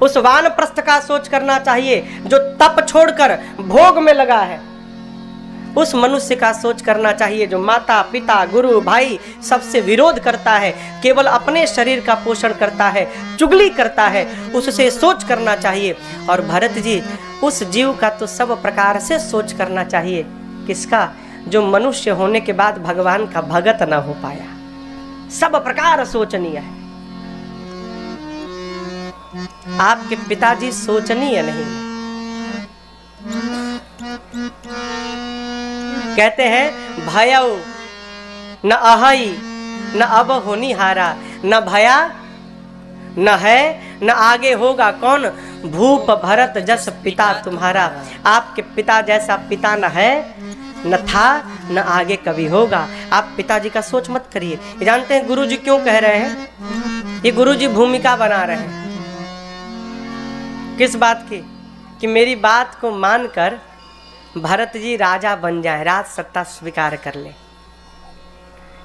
उस वानप्रस्थ का सोच करना चाहिए जो तप छोड़कर भोग में लगा है। उस मनुष्य का सोच करना चाहिए जो माता पिता गुरु भाई सबसे विरोध करता है, केवल अपने शरीर का पोषण करता है, चुगली करता है, उससे सोच करना चाहिए। और भरत जी, उस जीव का तो सब प्रकार से सोच करना चाहिए। किसका? जो मनुष्य होने के बाद भगवान का भगत न हो पाया, सब प्रकार सोचनीय है। आपके पिताजी सोचनीय नहीं, कहते हैं भयउ न अहई न अब होनी हारा, न भया न है न आगे होगा कौन, भूप भरत जस पिता तुम्हारा। आपके पिता जैसा पिता न है, न था, न आगे कभी होगा। आप पिताजी का सोच मत करिए। जानते हैं गुरुजी क्यों कह रहे हैं? ये गुरुजी भूमिका बना रहे हैं। किस बात की? कि मेरी बात को मानकर भरत जी राजा बन जाए, राज सत्ता स्वीकार कर ले।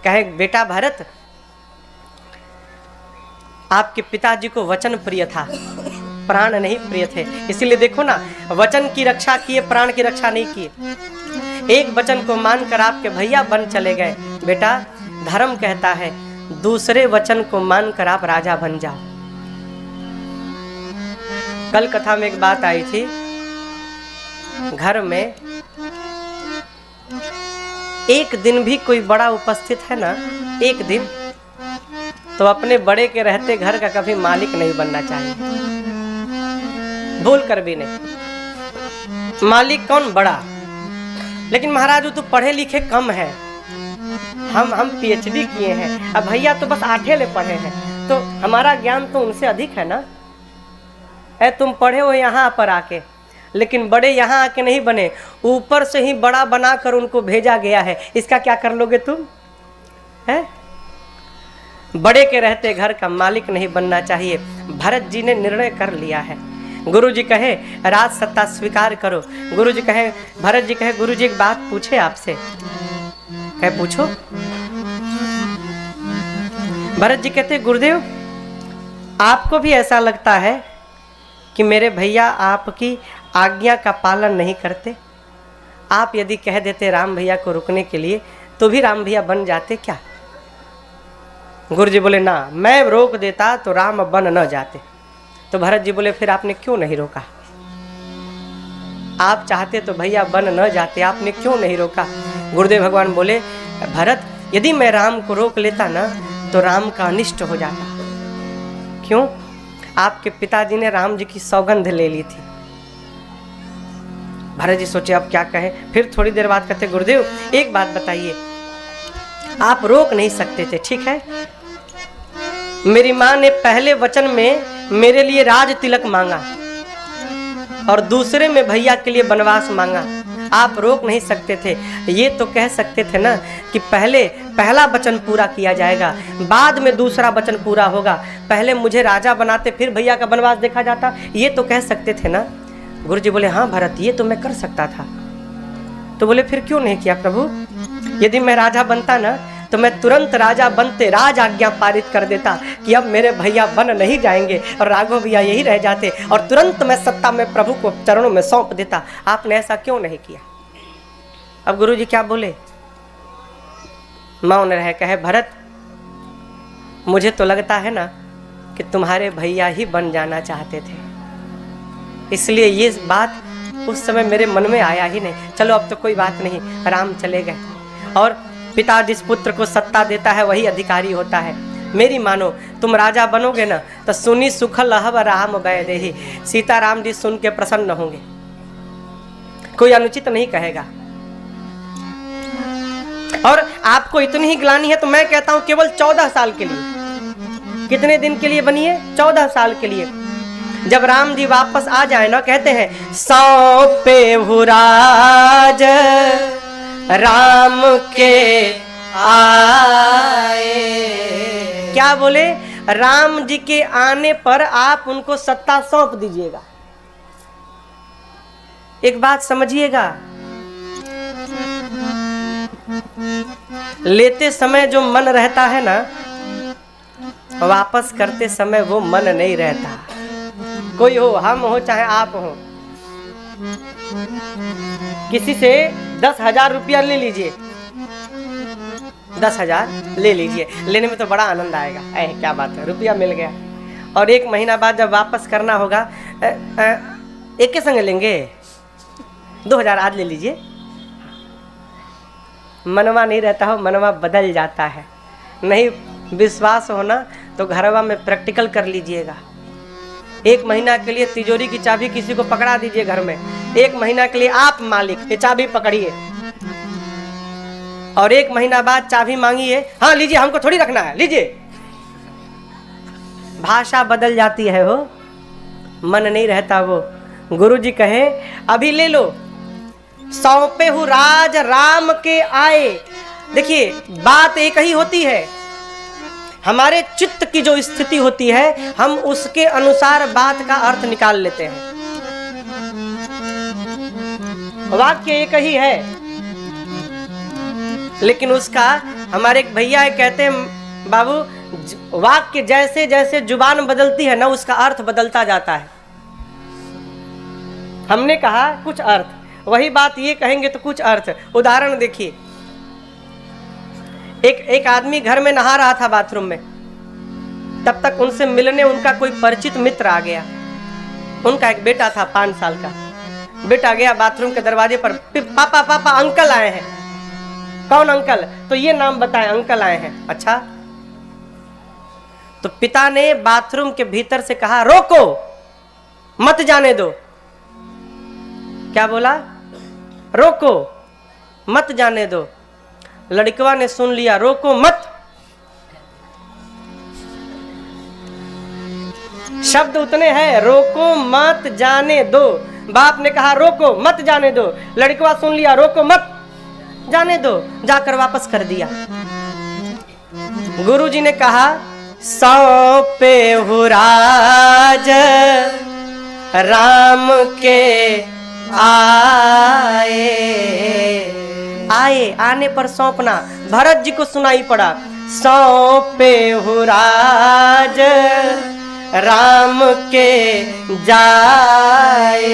कहे बेटा भरत, आपके पिताजी को वचन प्रिय था, प्राण नहीं प्रिय थे। इसीलिए देखो ना, वचन की रक्षा किए, प्राण की रक्षा नहीं किए। एक वचन को मानकर आपके भैया बन चले गए। बेटा, धर्म कहता है दूसरे वचन को मानकर आप राजा बन जाओ। कल कथा में एक बात आई थी, घर में एक दिन भी कोई बड़ा उपस्थित है ना, एक दिन, तो अपने बड़े के रहते घर का कभी मालिक नहीं बनना चाहिए, भूल कर भी नहीं। मालिक कौन? बड़ा। लेकिन महाराज वो तो पढ़े लिखे कम है, हम पीएचडी किए हैं, अब भैया तो बस 8 ले पढ़े हैं, तो हमारा ज्ञान तो उनसे अधिक है ना। है तुम पढ़े हो यहाँ पर आके, लेकिन बड़े यहाँ आके नहीं बने, ऊपर से ही बड़ा बनाकर उनको भेजा गया है। इसका क्या कर लोगे तुम? है बड़े के रहते घर का मालिक नहीं बनना चाहिए। भरत जी ने निर्णय कर लिया है। गुरु जी कहे राज सत्ता स्वीकार करो। गुरु जी कहे, भरत जी कहे गुरु जी एक बात पूछे आपसे। कहे पूछो। भरत जी कहते गुरुदेव, आपको भी ऐसा लगता है कि मेरे भैया आपकी आज्ञा का पालन नहीं करते? आप यदि कह देते राम भैया को रुकने के लिए, तो भी राम भैया बन जाते क्या? गुरु जी बोले ना, मैं रोक देता तो राम बन न जाते। तो भरत जी बोले फिर आपने क्यों नहीं रोका? आप चाहते तो भैया बन न जाते, आपने क्यों नहीं रोका? गुरुदेव भगवान बोले भरत, यदि मैं राम को रोक लेता ना तो राम का अनिष्ट हो जाता। क्यों? आपके पिताजी ने राम जी की सौगंध ले ली थी। भरत जी सोचे अब क्या कहे। फिर थोड़ी देर बाद कहते गुरुदेव एक बात बताइए, आप रोक नहीं सकते थे, ठीक है, मेरी माँ ने पहले वचन में मेरे लिए राज तिलक मांगा, और दूसरे में भैया के लिए वनवास मांगा। आप रोक नहीं सकते थे। ये तो कह सकते थे ना कि पहले पहला वचन पूरा किया जाएगा, बाद में दूसरा वचन पूरा होगा। पहले मुझे राजा बनाते, फिर भैया का वनवास देखा जाता। ये तो कह सकते थे ना। गुरुजी बोले, हाँ भरत, ये तो मैं कर सकता था। तो बोले, फिर क्यों नहीं किया प्रभु? यदि मैं राजा बनता ना तो मैं तुरंत राजा बनते राज आज्ञा पारित कर देता कि अब मेरे भैया बन नहीं जाएंगे और राघव भैया यही रह जाते, और तुरंत मैं सत्ता में प्रभु को चरणों में सौंप देता। आपने ऐसा क्यों नहीं किया? अब गुरुजी क्या बोले? मौन रह कहे, भरत, मुझे तो लगता है ना कि तुम्हारे भैया ही बन जाना चाहते थे, इसलिए ये बात उस समय मेरे मन में आया ही नहीं। चलो अब तो कोई बात नहीं, राम चले गए। और पिता जिस पुत्र को सत्ता देता है वही अधिकारी होता है। मेरी मानो, तुम राजा बनोगे ना तो सुनी सुख लहब राम वै देहि, सीताराम जी सुन के प्रसन्न होंगे, कोई अनुचित नहीं कहेगा। और आपको इतनी ही ग्लानि है तो मैं कहता हूं केवल 14 साल के लिए। कितने दिन के लिए बनिए? 14 साल के लिए। जब राम जी वापस आ जाए ना, कहते हैं सौंपे भुराज राम के आए। क्या बोले? राम जी के आने पर आप उनको सत्ता सौंप दीजिएगा। एक बात समझिएगा, लेते समय जो मन रहता है ना, वापस करते समय वो मन नहीं रहता। कोई हो, हम हो चाहे आप हो, किसी से 10,000 रुपया ले लीजिए, 10,000 ले लीजिए, लेने में तो बड़ा आनंद आएगा, क्या बात है, रुपया मिल गया। और 1 महीना बाद जब वापस करना होगा, एक के संग लेंगे, 2,000 आज ले लीजिए। मनवा नहीं रहता हो, मनवा बदल जाता है। नहीं विश्वास होना तो घरवा में प्रैक्टिकल कर लीजिएगा। 1 महीना के लिए तिजोरी की चाबी किसी को पकड़ा दीजिए घर में, 1 महीना के लिए आप मालिक, ये चाबी पकड़िए, और 1 महीना बाद चाबी मांगिए, हाँ लीजिए, हमको थोड़ी रखना है, लीजिए। भाषा बदल जाती है, हो मन नहीं रहता वो। गुरु जी कहे अभी ले लो, सौंपे हूँ राज राम के आए। देखिए बात एक ही होती है, हमारे चित्त की जो स्थिति होती है हम उसके अनुसार बात का अर्थ निकाल लेते हैं। वाक्य एक ही है, लेकिन उसका, हमारे एक भैया है कहते हैं, बाबू वाक्य जैसे जैसे जुबान बदलती है ना उसका अर्थ बदलता जाता है। हमने कहा कुछ अर्थ, वही बात ये कहेंगे तो कुछ अर्थ। उदाहरण देखिए, एक आदमी घर में नहा रहा था बाथरूम में, तब तक उनसे मिलने उनका कोई परिचित मित्र आ गया। उनका एक बेटा था 5 साल का। बेटा गया बाथरूम के दरवाजे पर, पापा पापा अंकल आए हैं। कौन अंकल? तो ये नाम बताए, अंकल आए हैं। अच्छा, तो पिता ने बाथरूम के भीतर से कहा रोको, मत जाने दो। क्या बोला? रोको मत जाने दो। लड़कवा ने सुन लिया, रोको मत। शब्द उतने हैं, रोको मत जाने दो। बाप ने कहा रोको मत जाने दो, लड़कवा सुन लिया, रोको मत जाने दो, जाकर वापस कर दिया। गुरुजी ने कहा सौंपे हूँ राज राम के आए। आए, आने पर सौंपना। भरत जी को सुनाई पड़ा, सौंपे हूँ राज राम के जाए।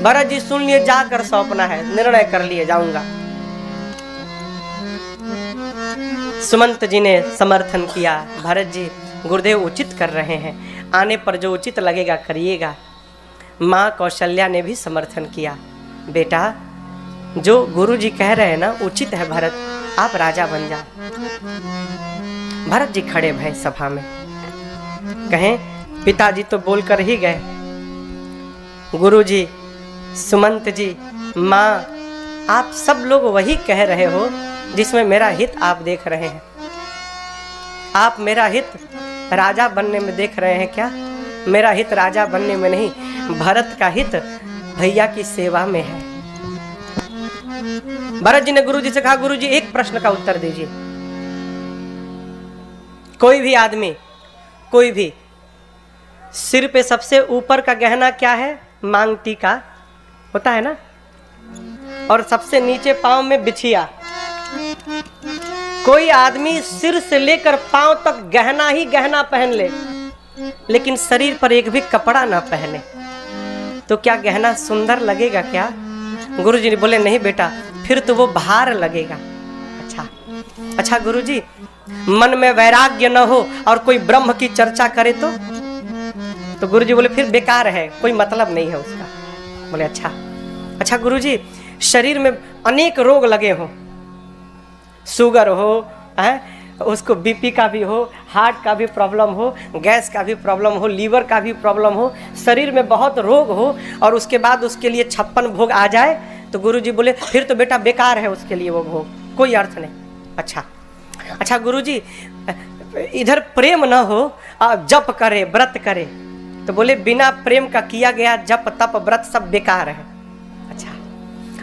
भरत जी सुन लिए, जाकर सौंपना है, निर्णय कर लिए जाऊंगा। सुमंत जी ने समर्थन किया, भरत जी गुरुदेव उचित कर रहे हैं, आने पर जो उचित लगेगा करिएगा। माँ कौशल्या ने भी समर्थन किया, बेटा जो गुरु जी कह रहे हैं ना उचित है भरत, आप राजा बन जाओ। भरत जी खड़े भय सभा में, कहें पिताजी तो बोलकर ही गए, गुरुजी, सुमंत जी, माँ, आप सब लोग वही कह रहे हो जिसमें मेरा हित आप देख रहे हैं। आप मेरा हित राजा बनने में देख रहे हैं क्या? मेरा हित राजा बनने में नहीं, भरत का हित भैया की सेवा में है। भरत जी ने गुरु जी से कहा, गुरु जी एक प्रश्न का उत्तर दीजिए। कोई भी आदमी, कोई भी, सिर पे सबसे ऊपर का गहना क्या है? मांग टीका होता है ना, और सबसे नीचे पांव में बिछिया। कोई आदमी सिर से लेकर पांव तक गहना ही गहना पहन ले, लेकिन शरीर पर एक भी कपड़ा ना पहने, तो क्या गहना सुंदर लगेगा क्या? गुरु जी ने बोले, नहीं बेटा, फिर तो वो भार लगेगा। अच्छा गुरु जी, मन में वैराग्य न हो और कोई ब्रह्म की चर्चा करे तो गुरु जी बोले, फिर बेकार है, कोई मतलब नहीं है उसका। बोले अच्छा गुरु जी, शरीर में अनेक रोग लगे हो, शुगर हो, उसको बीपी का भी हो, हार्ट का भी प्रॉब्लम हो, गैस का भी प्रॉब्लम हो, लीवर का भी प्रॉब्लम हो, शरीर में बहुत रोग हो, और उसके बाद उसके लिए 56 भोग आ जाए, तो गुरु जी बोले, फिर तो बेटा बेकार है उसके लिए वो भोग, कोई अर्थ नहीं। अच्छा गुरु जी, इधर प्रेम न हो, जप करे, व्रत करे, तो बोले, बिना प्रेम का किया गया जप तप व्रत सब बेकार है।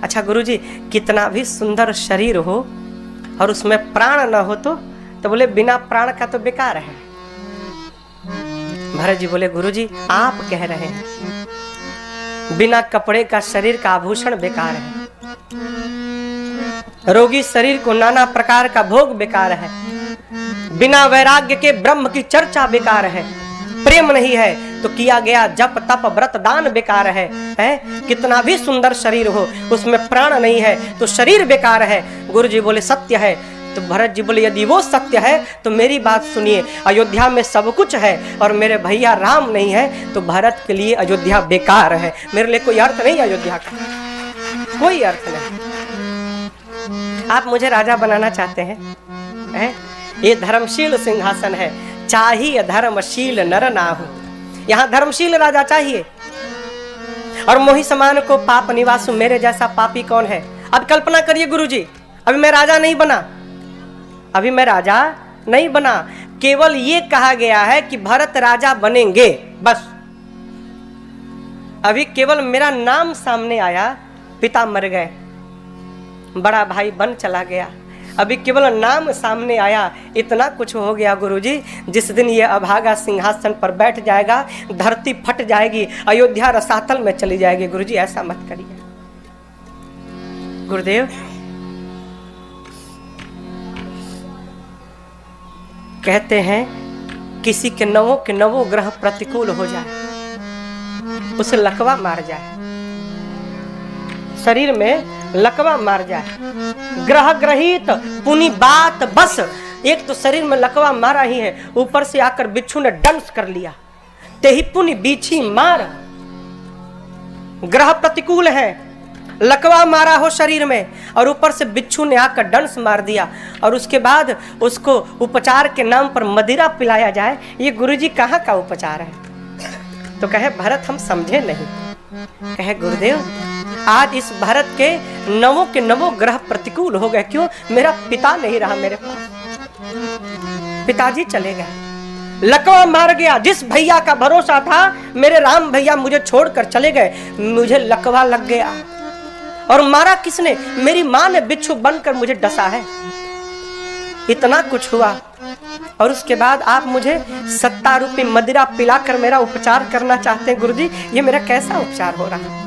अच्छा गुरु जी, कितना भी सुंदर शरीर हो और उसमें प्राण न हो तो बोले, बिना प्राण का तो बेकार है। भरत जी बोले, गुरु जी आप कह रहे हैं, बिना कपड़े का शरीर का आभूषण बेकार है, रोगी शरीर को नाना प्रकार का भोग बेकार है, बिना वैराग्य के ब्रह्म की चर्चा बेकार है, प्रेम नहीं है तो किया गया जप तप व्रत दान बेकार है। कितना भी सुंदर शरीर हो, उसमें प्राण नहीं है तो शरीर बेकार है। गुरु जी बोले, सत्य है। तो भरत जी बोले, यदि वो सत्य है तो मेरी बात सुनिए, अयोध्या में सब कुछ है और मेरे भैया राम नहीं है, तो भरत के लिए अयोध्या बेकार है, मेरे लिए कोई अर्थ नहीं अयोध्या का, कोई अर्थ नहीं। आप मुझे राजा बनाना चाहते हैं? ये धर्मशील सिंहासन है, चाहिए धर्मशील नर नाहु। यहाँ धर्मशील राजा चाहिए, और मोहि समान को पाप निवासु, मेरे जैसा पापी कौन है? अब कल्पना करिए गुरुजी, अभी मैं राजा नहीं बना, केवल ये कहा गया है कि भरत राजा बनेंगे, बस। अभी केवल मेरा नाम सामने आया, पिता मर गए, बड़ा भाई बन चला गया, अभी केवल नाम सामने आया, इतना कुछ हो गया गुरुजी। जिस दिन ये अभागा सिंहासन पर बैठ जाएगा, धरती फट जाएगी, अयोध्या रसातल में चली जाएगी। गुरुजी ऐसा मत करिए। गुरुदेव कहते हैं, किसी के नवों ग्रह प्रतिकूल हो जाए, उसे लकवा मार जाए, शरीर में लकवा मार जाए, ग्रह ग्रहित पुनि बात बस। एक तो शरीर में लकवा मारा ही है, ऊपर से आकर बिच्छू ने डंस कर लिया, ते ही पुनि बीछी मार। ग्रह प्रतिकूल है, लकवा मारा हो शरीर में, और ऊपर से बिच्छू ने आकर डंस मार दिया, और उसके बाद उसको उपचार के नाम पर मदिरा पिलाया जाए, ये गुरुजी कहाँ का उपचार है? तो कहे भरत हम समझे नहीं। कहे गुरुदेव, आज इस भरत के नवों ग्रह प्रतिकूल हो गए। क्यों? मेरा पिता नहीं रहा मेरे पास, पिताजी चले गए, लकवा मार गया। जिस भैया का भरोसा था, मेरे राम भैया मुझे छोड़कर चले गए, मुझे लकवा लग गया। और मारा किसने? मेरी माँ ने बिच्छू बनकर मुझे डसा है। इतना कुछ हुआ, और उसके बाद आप मुझे 70 रुपये मदिरा पिलाकर मेरा उपचार करना चाहते हैं। गुरुजी ये मेरा कैसा उपचार हो रहा है?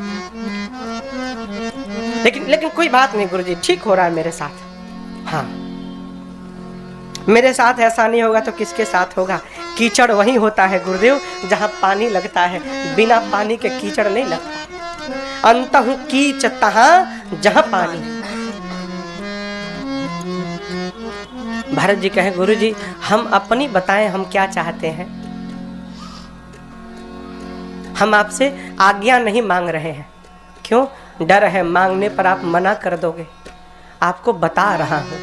लेकिन कोई बात नहीं गुरुजी, ठीक हो रहा है मेरे साथ। हाँ, मेरे साथ ऐसा नहीं होगा तो किसके साथ होगा? कीचड़ वही होता है गुरुदेव जहाँ पानी लगता है, बिना पानी के कीचड़ नहीं लगता। अंतहु कीच तहाँ जहाँ पानी। भरत जी कहे, गुरुजी हम अपनी बताएं, हम क्या चाहते हैं? हम आपसे आज्ञा नहीं मांग रहे हैं। क्यों? डर है मांगने पर आप मना कर दोगे। आपको बता रहा हूं।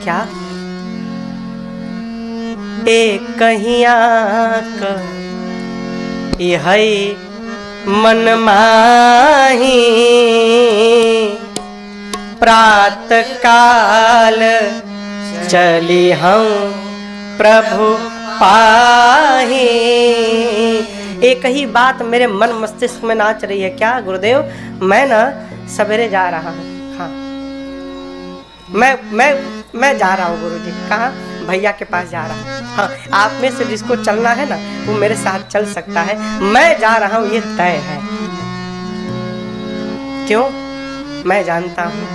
क्या? एक कहिया यह मन माही, प्रात काल चली हम प्रभु पाही। एक ही बात मेरे मन मस्तिष्क में नाच रही है, क्या गुरुदेव? मैं ना सवेरे जा रहा हूँ। हाँ, मैं जा रहा हूँ गुरुजी। कहाँ? भैया के पास जा रहा हूँ। हाँ, आप में से जिसको चलना है ना वो मेरे साथ चल सकता है। मैं जा रहा हूँ, ये तय है। क्यों? मैं जानता हूँ,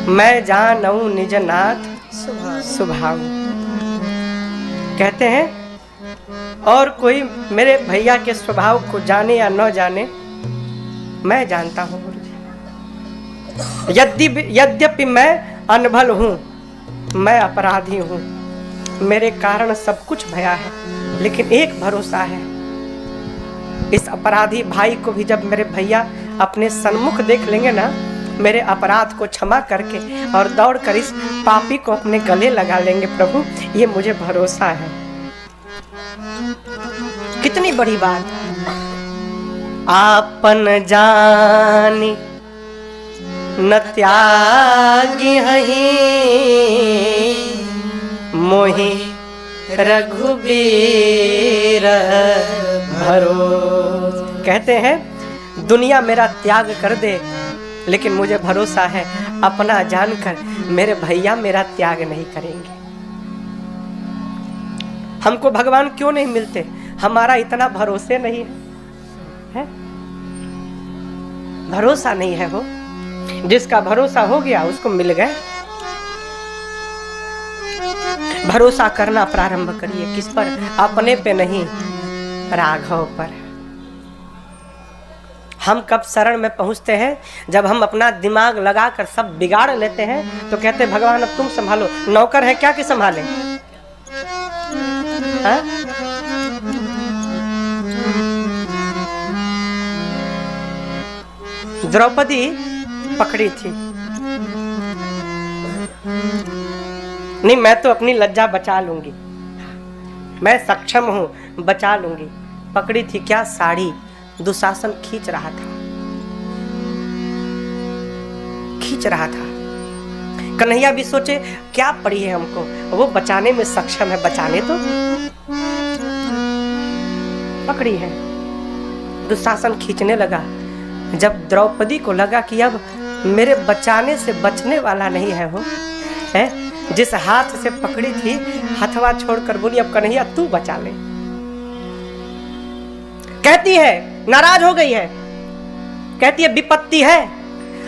मैं जानऊ निज नाथ स्वभाव। कहते हैं और कोई मेरे भैया के स्वभाव को जाने या न जाने, मैं जानता हूँ गुरुजी। यद्यपि मैं अनभल हूँ, मैं अपराधी हूँ, मेरे कारण सब कुछ भया है, लेकिन एक भरोसा है, इस अपराधी भाई को भी जब मेरे भैया अपने सन्मुख देख लेंगे ना, मेरे अपराध को क्षमा करके और दौड़कर इस पापी को अपने गले लगा लेंगे। प्रभु, ये मुझे भरोसा है। कितनी बड़ी बात। आपन जानी न त्यागी हहीं, मोहि रघुबीर भरोस। कहते हैं दुनिया मेरा त्याग कर दे, लेकिन मुझे भरोसा है अपना जानकर मेरे भैया मेरा त्याग नहीं करेंगे। हमको भगवान क्यों नहीं मिलते? हमारा इतना भरोसे नहीं है, भरोसा नहीं है। वो जिसका भरोसा हो गया उसको मिल गए। भरोसा करना प्रारंभ करिए। किस पर? अपने पे नहीं, राघव पर। हम कब शरण में पहुंचते हैं? जब हम अपना दिमाग लगाकर सब बिगाड़ लेते हैं तो कहते हैं भगवान अब तुम संभालो। नौकर है क्या कि संभाले? हाँ? द्रौपदी पकड़ी थी, नहीं मैं तो अपनी लज्जा बचा लूंगी, मैं सक्षम हूं, बचा लूंगी। पकड़ी थी क्या? साड़ी। दुशासन खींच रहा था, खींच रहा था। कन्हैया भी सोचे क्या पड़ी है हमको, वो बचाने में सक्षम है, बचाने तो। पकड़ी है, दुशासन खींचने लगा। जब द्रौपदी को लगा कि अब मेरे बचाने से बचने वाला नहीं है वो, है जिस हाथ से पकड़ी थी हथवा छोड़कर बोली अब कन्हैया तू बचा ले। कहती है, नाराज हो गई है, कहती है विपत्ति है।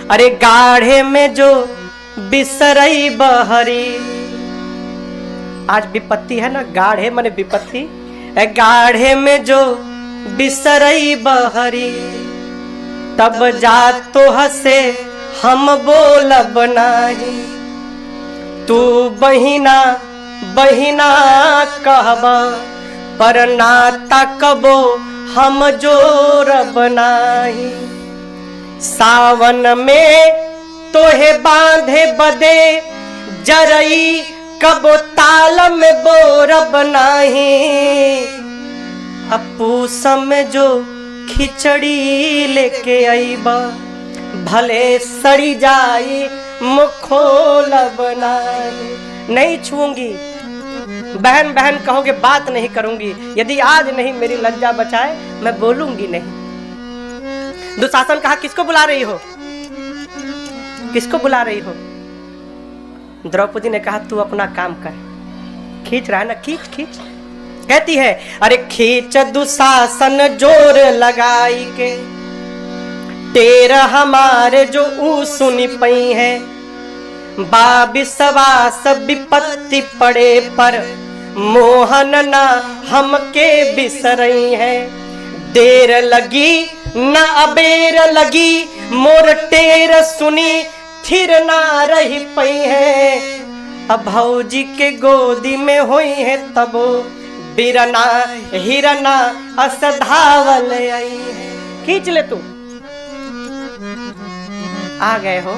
अरे गाढ़े में जो बिसरई बहरी, आज विपत्ति है ना, गाढ़े माने विपत्ति। गाढ़े में जो बिसरई बहरी, तब जा तो हसे हम बोलब नाही। तू बहिना बहिना कहबा, पर नाता कबो हम जोरब नाही। सावन में तोहे बांधे बदे जरई, कबो ताल में बोरब नाही। अपूस में जो खिचड़ी लेके आईबा, भले सड़ी जाई मुखोलब नाही। नहीं छूंगी, बहन बहन कहोगे बात नहीं करूंगी। यदि आज नहीं मेरी लज्जा बचाए मैं बोलूंगी नहीं। दुशासन कहा किसको बुला रही हो, किसको बुला रही हो? द्रौपदी ने कहा तू अपना काम कर। खींच रहा है ना, खींच खींच। कहती है अरे खींच दुशासन जोर लगाई के, टेर हमारे जो ऊ सुनी पई है। बाबिसवास विपत्ति पड़े पर, मोहन ना हमके बिसरई है। देर लगी न अबेर लगी, मोर टेर सुनी थिर ना रही पई है। अब भौजी के गोदी में हुई है तबो, बिरना हिरना असधावल आई है। खींच ले तू, आ गए हो।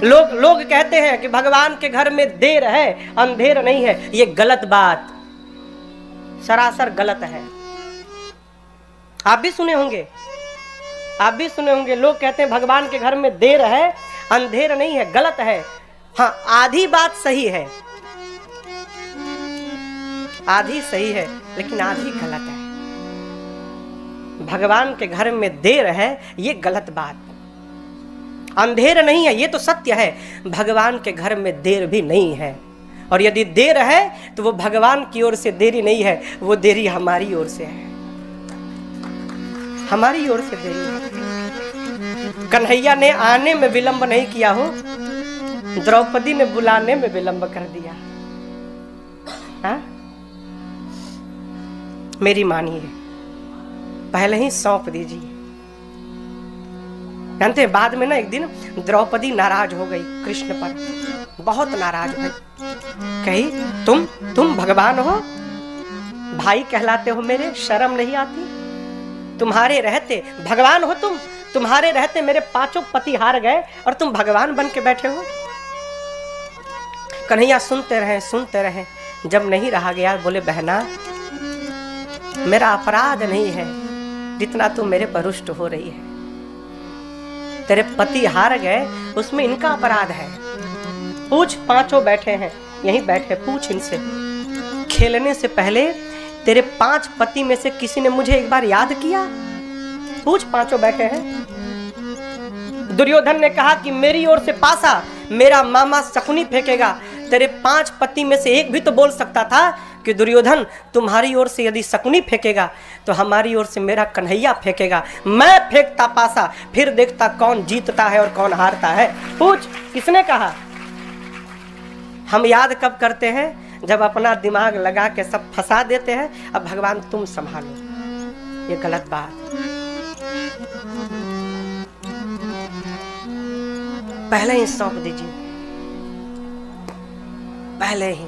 लोग कहते हैं कि भगवान के घर में देर है अंधेर नहीं है। ये गलत बात, सरासर गलत है। आप भी सुने होंगे, आप भी सुने होंगे। लोग कहते हैं भगवान के घर में देर है अंधेर नहीं है, गलत है। हाँ, आधी बात सही है, आधी सही है लेकिन आधी गलत है। भगवान के घर में देर है ये गलत बात, अंधेर नहीं है ये तो सत्य है। भगवान के घर में देर भी नहीं है, और यदि देर है तो वो भगवान की ओर से देरी नहीं है, वो देरी हमारी ओर से है, हमारी ओर से देरी है। कन्हैया ने आने में विलंब नहीं किया हो, द्रौपदी ने बुलाने में विलंब कर दिया। हाँ? मेरी मानिए, पहले ही सौंप दीजिए। जानते हैं बाद में ना एक दिन द्रौपदी नाराज हो गई कृष्ण पर, बहुत नाराज हुई। कही तुम भगवान हो, भाई कहलाते हो मेरे, शर्म नहीं आती? तुम्हारे रहते भगवान हो तुम, तुम्हारे रहते मेरे 5 पति हार गए और तुम भगवान बन के बैठे हो। कन्हैया सुनते रहे, जब नहीं रहा गया बोले बहना मेरा अपराध नहीं है जितना तू मेरे पर रुष्ट हो रही है। तेरे पति हार गए उसमें इनका अपराध है। पूछ, 5 बैठे हैं यहीं बैठे, पूछ इनसे, खेलने से पहले तेरे 5 पति में से किसी ने मुझे एक बार याद किया? पूछ, 5 बैठे हैं। दुर्योधन ने कहा कि मेरी ओर से पासा मेरा मामा शकुनी फेंकेगा। तेरे 5 पति में से एक भी तो बोल सकता था कि दुर्योधन तुम्हारी ओर से यदि शकुनी फेंकेगा तो हमारी ओर से मेरा कन्हैया फेंकेगा। मैं फेंकता पासा, फिर देखता कौन जीतता है और कौन हारता है। पूछ, किसने कहा? हम याद कब करते हैं? जब अपना दिमाग लगा के सब फंसा देते हैं। अब भगवान तुम संभालो, ये गलत बात। पहले ही सौंप दीजिए, पहले ही।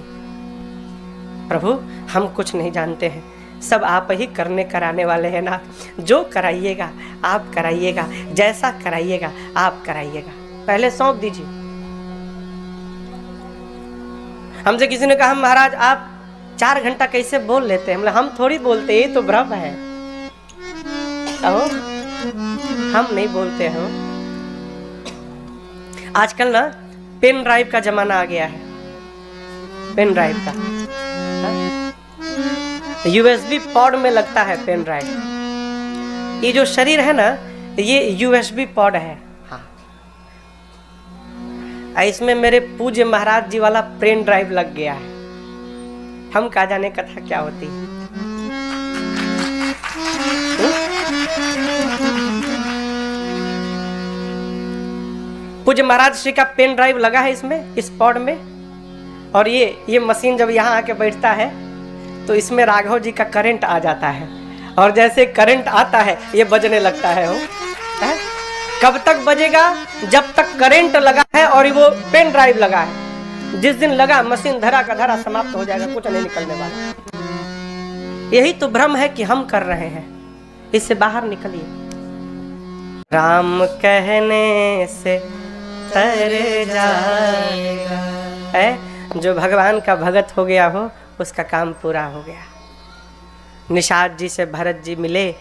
प्रभु हम कुछ नहीं जानते हैं, सब आप ही करने कराने वाले हैं ना। जो कराइएगा आप कराइएगा, जैसा कराइएगा आप कराइएगा, पहले सौंप दीजिए। हमसे किसी ने कहा महाराज आप 4 घंटा कैसे बोल लेते हैं? हम थोड़ी बोलते, ये तो भ्रम है। हम नहीं बोलते हो। आजकल ना पेन ड्राइव का जमाना आ गया है, पेन ड्राइव का। USB पॉड में लगता है पेन ड्राइव। ये जो शरीर है ना ये USB पॉड है। हाँ, इसमें मेरे पूज्य महाराज जी वाला पेन ड्राइव लग गया है। हम का जाने कथा क्या होती है। पूज्य महाराज श्री का पेन ड्राइव लगा है इसमें, इस पॉड में। और ये मशीन जब यहाँ आके बैठता है तो इसमें राघव जी का करंट आ जाता है, और जैसे करंट आता है ये बजने लगता है। है? कब तक बजेगा? जब तक करंट लगा है और वो पेन ड्राइव लगा है। जिस दिन लगा मशीन धरा का धरा समाप्त हो जाएगा, कुछ नहीं निकलने वाला। यही तो भ्रम है कि हम कर रहे हैं, इससे बाहर निकलिए। राम कहने से तर जाएगा है, जो भगवान का भगत हो गया हो उसका काम पूरा हो गया। निषाद जी से भरत जी मिले,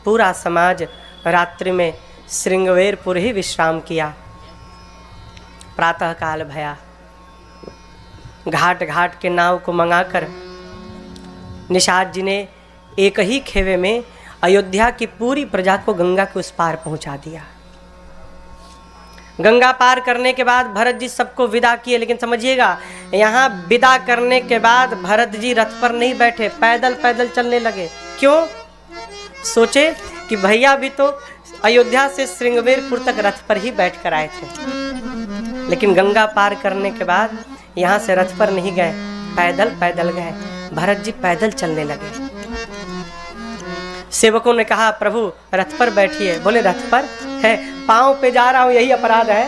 पूरा समाज रात्रि में श्रृंगवेरपुर ही विश्राम किया। प्रातः काल भया, घाट घाट के नाव को मंगाकर निषाद जी ने एक ही खेवे में अयोध्या की पूरी प्रजा को गंगा के उस पार पहुंचा दिया। गंगा पार करने के बाद भरत जी सबको विदा किए, लेकिन समझिएगा यहाँ विदा करने के बाद भरत जी रथ पर नहीं बैठे, पैदल पैदल चलने लगे। क्यों? सोचे कि भैया भी तो अयोध्या से श्रृंगवेरपुर तक रथ पर ही बैठ कर आए थे, लेकिन गंगा पार करने के बाद यहाँ से रथ पर नहीं गए, पैदल पैदल गए। भरत जी पैदल चलने लगे। सेवकों ने कहा प्रभु रथ पर बैठिए। बोले रथ पर है, पांव पे जा रहा हूं यही अपराध है,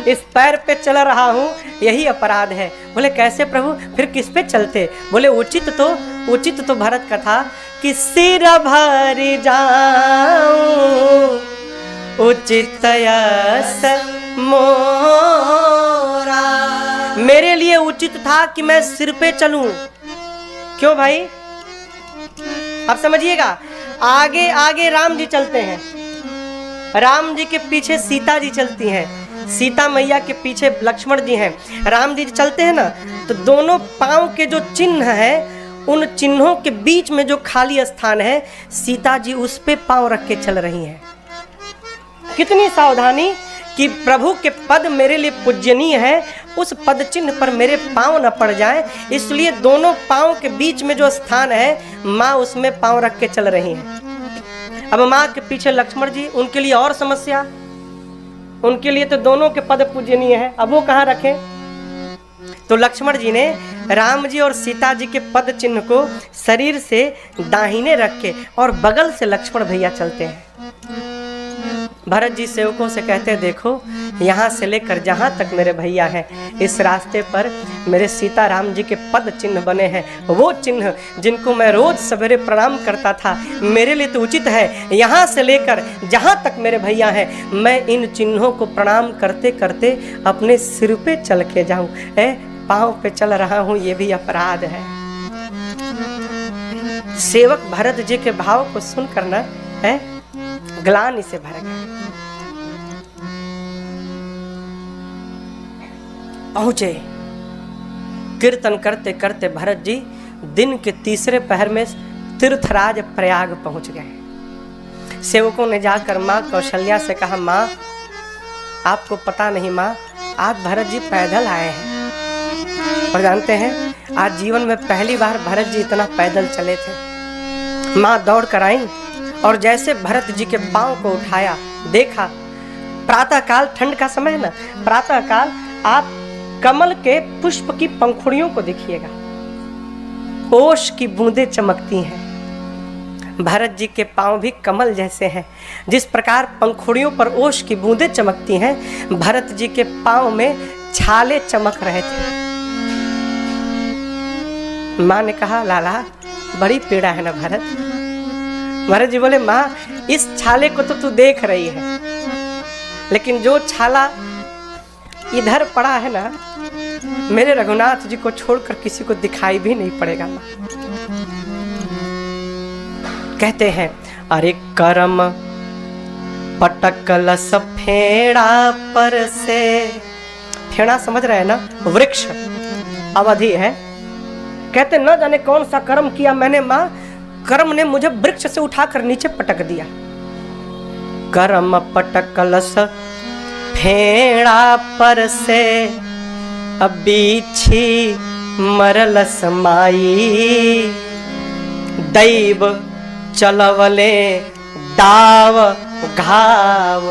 इस पैर पे चल रहा हूं यही अपराध है। बोले कैसे प्रभु, फिर किस पे चलते? बोले उचित तो भरत का था कि सिर भर जाऊं उचित यस मोरा। मेरे लिए उचित था कि मैं सिर पे चलूं। क्यों भाई? अब समझिएगा, आगे आगे राम जी चलते हैं, राम जी के पीछे सीता जी चलती हैं, सीता मैया के पीछे लक्ष्मण जी हैं। राम जी चलते हैं ना, तो दोनों पांव के जो चिन्ह है, उन चिन्हों के बीच में जो खाली स्थान है, सीता जी उस पे पांव रख के चल रही हैं। कितनी सावधानी कि प्रभु के पद मेरे लिए पूजनीय है, उस पद चिन्ह पर मेरे पांव न पड़ जाएं, इसलिए दोनों पांव के बीच में जो स्थान है, माँ उसमें पांव रख के चल रही हैं। अब माँ के पीछे लक्ष्मण जी, उनके लिए और समस्या, उनके लिए तो दोनों के पद पूजनीय है, अब वो कहाँ रखें? तो लक्ष्मण जी ने राम जी और सीता जी के पद चिन्ह को शरीर से दाहिने रख के और बगल से लक्ष्मण भैया चलते हैं। भरत जी सेवकों से कहते हैं, देखो यहाँ से लेकर जहाँ तक मेरे भैया हैं, इस रास्ते पर मेरे सीता राम जी के पद चिन्ह बने हैं, वो चिन्ह जिनको मैं रोज सवेरे प्रणाम करता था, मेरे लिए तो उचित है यहाँ से लेकर जहाँ तक मेरे भैया हैं, मैं इन चिन्हों को प्रणाम करते करते अपने सिर पे चल के जाऊँ। पाँव पे चल रहा हूँ, ये भी अपराध है। सेवक भरत जी के भाव को सुन करना है, ग्लानि से भर गए। पहुंचे, कीर्तन करते करते भरत जी दिन के तीसरे पहर में तीर्थराज प्रयाग पहुंच गए। सेवकों ने जाकर माँ कौशल्या से कहा, माँ आपको पता नहीं माँ, आज भरत जी पैदल आए हैं। और जानते हैं, आज जीवन में पहली बार भरत जी इतना पैदल चले थे। माँ दौड़ कर आई और जैसे भरत जी के पांव को उठाया, देखा प्रातः काल, ठंड का समय है ना, प्रातः काल आप कमल के पुष्प की पंखुड़ियों को देखिएगा, ओश की बूंदें चमकती हैं। भरत जी के पांव भी कमल जैसे हैं। जिस प्रकार पंखुड़ियों पर ओश की बूंदें चमकती हैं, भरत जी के पांव में छाले चमक रहे थे। माँ ने कहा, लाला बड़ी पीड़ा है ना भरत। भरत जी बोले, माँ इस छाले को तो तू देख रही है, लेकिन जो छाला इधर पड़ा है ना, मेरे रघुनाथ जी को छोड़कर किसी को दिखाई भी नहीं पड़ेगा। माँ कहते हैं, अरे करम पटकल फेड़ा पर से, फेड़ा समझ रहे हैं ना, वृक्ष अवधि है। कहते न जाने कौन सा कर्म किया मैंने माँ, कर्म ने मुझे वृक्ष से उठाकर नीचे पटक दिया। कर्म पटकलस फेड़ा पर से, बीछी मरलस माई, दैव चलवले दाव घाव,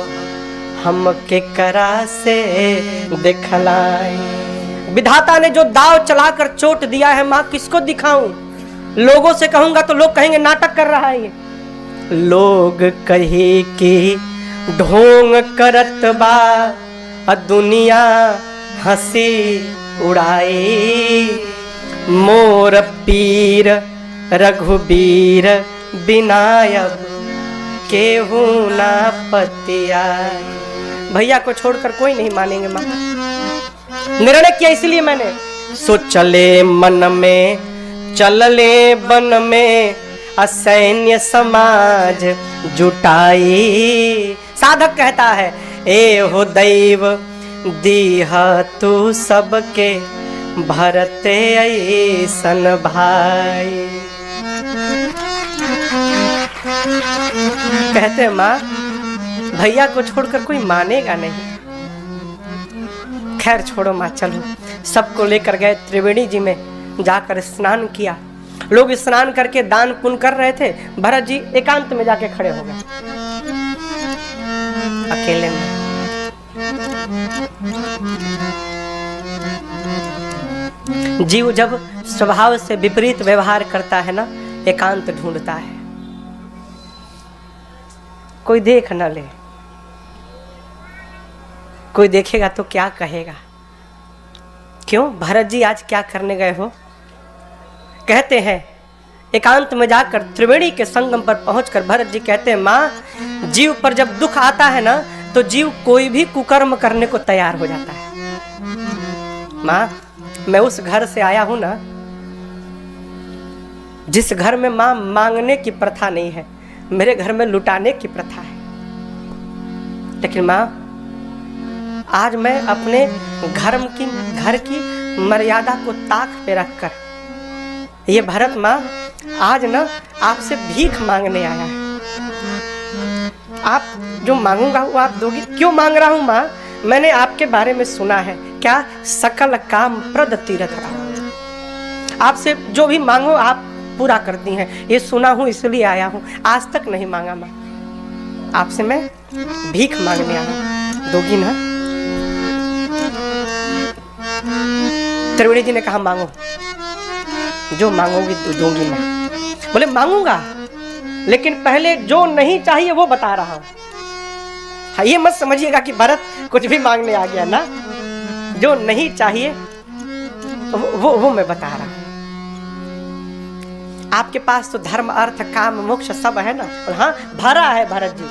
हम के करा से दिखलाई। विधाता ने जो दाव चलाकर चोट दिया है माँ, किसको दिखाऊं? लोगों से कहूंगा तो लोग कहेंगे नाटक कर रहा है ये। लोग कहे कि ढोंग करत बा, दुनिया हंसी उड़ाई, मोर पीर रघुबीर बिनायब केहू ना पतियाई। भैया को छोड़कर कोई नहीं मानेंगे माँ। निर्णय किया इसलिए मैंने, सो चले मन में चलले बन में, असैन्य समाज जुटाई। साधक कहता है, ए हो दैव दीह तू सबके, भरते ऐसन भाई। कहते माँ, भैया को छोड़कर कोई मानेगा नहीं। खैर छोड़ो माँ, चलो। सबको लेकर गए त्रिवेणी जी में, जाकर स्नान किया। लोग स्नान करके दान पुण्य कर रहे थे, भरत जी एकांत में जाके खड़े हो गए अकेले में। जीव जब स्वभाव से विपरीत व्यवहार करता है ना, एकांत ढूंढता है, कोई देख न ले। कोई देखेगा तो क्या कहेगा? क्यों भरत जी आज क्या करने गए हो? कहते हैं एकांत में जाकर त्रिवेणी के संगम पर पहुंचकर भरत जी कहते हैं, माँ जीव पर जब दुख आता है ना, तो जीव कोई भी कुकर्म करने को तैयार हो जाता है। माँ मैं उस घर से आया हूं ना, जिस घर में माँ मांगने की प्रथा नहीं है, मेरे घर में लुटाने की प्रथा है। लेकिन माँ आज मैं अपने घर की मर्यादा को ताक पे रखकर ये भरत माँ आज ना आपसे भीख मांगने आया है। आप जो मांगूंगा वो आप दोगी। क्यों मांग रहा हूँ माँ? मैंने आपके बारे में सुना है, क्या सकल काम प्रद तीरथ राम। आपसे जो भी मांगो आप पूरा करती हैं, ये सुना हूँ इसलिए आया हूँ। आज तक नहीं मांगा माँ, आपसे मैं भीख मांगने आया, दोगी ना? त्रिवेणी जी ने कहा मांगो, जो मांगोगी दूंगी मैं। बोले मांगूंगा, लेकिन पहले जो नहीं चाहिए वो बता रहा हूं। हाँ, ये मत समझिएगा कि भरत कुछ भी मांगने आ गया ना। जो नहीं चाहिए वो मैं बता रहा हूं। आपके पास तो धर्म अर्थ काम मोक्ष सब है ना। और हाँ, भरा है भरत जी,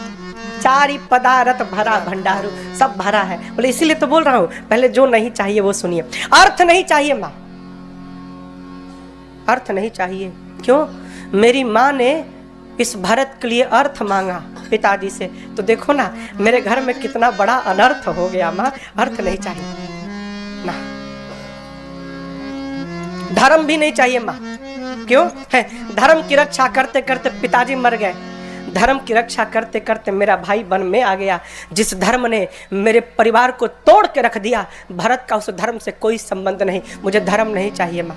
चारि पदार्थ भरा भंडारू, सब भरा है। बोले इसीलिए तो बोल रहा हूं, पहले जो नहीं चाहिए वो सुनिए। अर्थ नहीं चाहिए माँ, अर्थ नहीं चाहिए। क्यों? मेरी माँ ने इस भरत के लिए अर्थ मांगा पिताजी से, तो देखो ना मेरे घर में कितना बड़ा अनर्थ हो गया माँ। अर्थ नहीं चाहिए ना, धर्म भी नहीं चाहिए माँ। क्यों है? धर्म की रक्षा करते करते पिताजी मर गए, धर्म की रक्षा करते करते मेरा भाई वन में आ गया। जिस धर्म ने मेरे परिवार को तोड़ के रख दिया, भरत का उस धर्म से कोई संबंध नहीं। मुझे धर्म नहीं चाहिए माँ,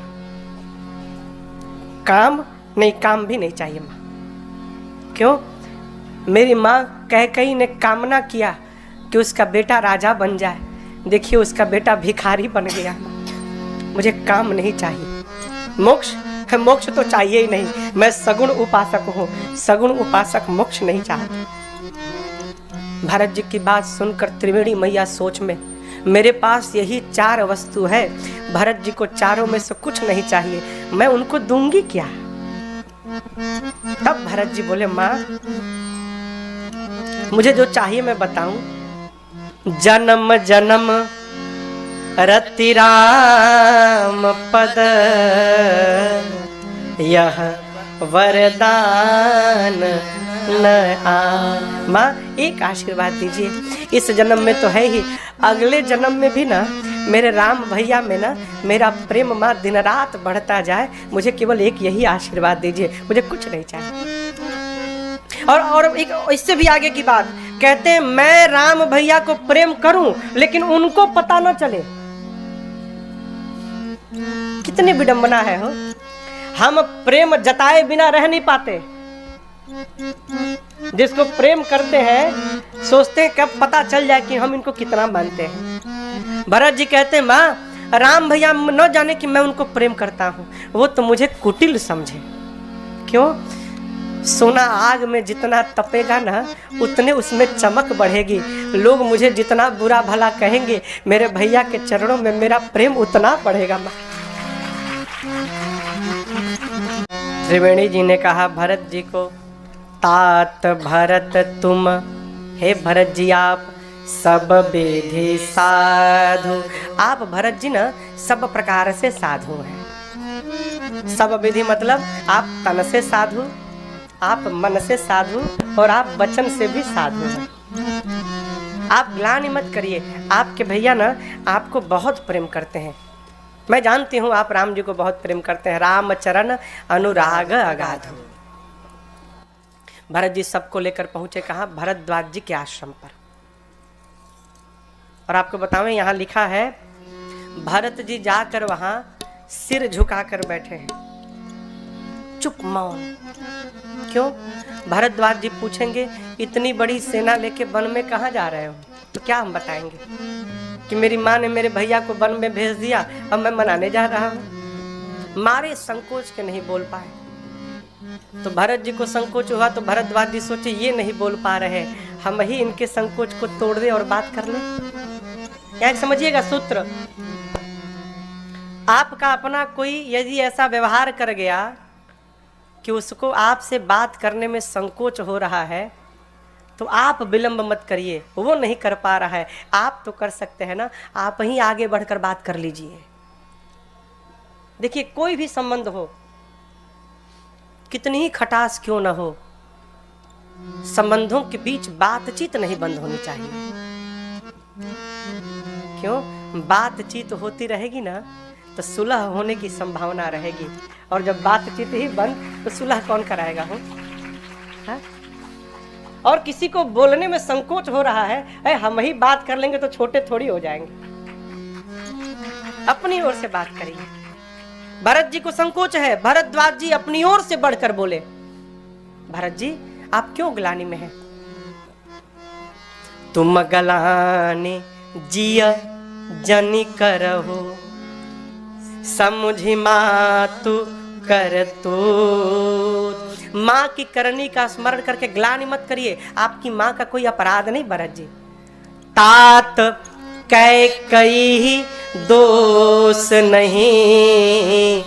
काम नहीं, काम भी नहीं चाहिए माँ। क्यों? मेरी माँ कैकेयी ने कामना किया कि उसका बेटा राजा बन जाए, देखिए उसका बेटा भिखारी बन गया। मुझे काम नहीं चाहिए, मोक्ष है, मोक्ष तो चाहिए ही नहीं। मैं सगुण उपासक हूँ, सगुण उपासक मोक्ष नहीं चाहते। भरत जी की बात सुनकर त्रिवेणी मैया सोच में, मेरे पास यही 4 वस्तु है, भरत जी को चारों में से कुछ नहीं चाहिए, मैं उनको दूंगी क्या? तब भरत जी बोले माँ मुझे जो चाहिए मैं बताऊं। जन्म जन्म रति राम पद, यह वरदान न आ। माँ एक आशीर्वाद दीजिए, इस जन्म में तो है ही, अगले जन्म में भी ना मेरे राम भैया में ना मेरा प्रेम माँ दिन रात बढ़ता जाए। मुझे केवल एक यही आशीर्वाद दीजिए, मुझे कुछ नहीं चाहिए। और एक इससे भी आगे की बात कहते हैं, मैं राम भैया को प्रेम करूं लेकिन उनको पता ना चले। कितनी विडंबना है हो। हम प्रेम जताए बिना रह नहीं पाते। जिसको प्रेम करते हैं सोचते हैं कब पता चल जाए कि हम इनको कितना मानते हैं। भरत जी कहते हैं माँ राम भैया न जाने कि मैं उनको प्रेम करता हूँ, वो तो मुझे कुटिल समझे। क्यों? सोना आग में जितना तपेगा ना उतने उसमें चमक बढ़ेगी। लोग मुझे जितना बुरा भला कहेंगे, मेरे भैया के चरणों में मेरा प्रेम उतना बढ़ेगा। त्रिवेणी जी ने कहा भरत जी को, तात भरत तुम, हे भरत जी आप सब विधि साधु। आप भरत जी ना सब प्रकार से साधु हैं। सब विधि मतलब आप तन से साधु, आप मन से साधु और आप वचन से भी साधु हैं। आप ग्लानि मत करिए, आपके भैया ना आपको बहुत प्रेम करते हैं। मैं जानती हूँ आप राम जी को बहुत प्रेम करते हैं। राम चरण अनुराग अगाध। भरत जी सबको लेकर पहुंचे कहाँ? भरद्वाज जी के आश्रम पर। और आपको बताऊं यहाँ लिखा है भरत जी जाकर वहां सिर झुकाकर बैठे हैं, चुप मौन। क्यों? भरद्वाज जी पूछेंगे इतनी बड़ी सेना लेके वन में कहाँ जा रहे हो? तो क्या हम बताएंगे कि मेरी माँ ने मेरे भैया को वन में भेज दिया, अब मैं मनाने जा रहा हूँ। मारे संकोच के नहीं बोल पाए। तो भरत जी को संकोच हुआ तो भरद्वाज जी सोचे ये नहीं बोल पा रहे, हम ही इनके संकोच को तोड़ दे और बात कर ले। क्या समझिएगा सूत्र? आपका अपना कोई यदि ऐसा व्यवहार कर गया कि उसको आपसे बात करने में संकोच हो रहा है तो आप विलंब मत करिए। वो नहीं कर पा रहा है, आप तो कर सकते हैं ना, आप ही आगे बढ़कर बात कर लीजिए। देखिए कोई भी संबंध हो, कितनी ही खटास क्यों ना हो, संबंधों के बीच बातचीत नहीं बंद होनी चाहिए। क्यों? बातचीत होती रहेगी ना तो सुलह होने की संभावना रहेगी, और जब बातचीत ही बंद तो सुलह कौन कराएगा हो? हाँ? और किसी को बोलने में संकोच हो रहा है, हम ही बात कर लेंगे तो छोटे थोड़ी हो जाएंगे। अपनी ओर से बात करिए। भरत जी को संकोच है, भरद्वाज जी अपनी ओर से बढ़कर बोले, भरत जी आप क्यों ग्लानि में हैं? तुम गलाने जिया जनी करहो, समुझी मातु कर तो। माँ की करनी का स्मरण करके ग्लानि मत करिए। आपकी माँ का कोई अपराध नहीं भरत जी। तात कैकेयी दोष नहीं,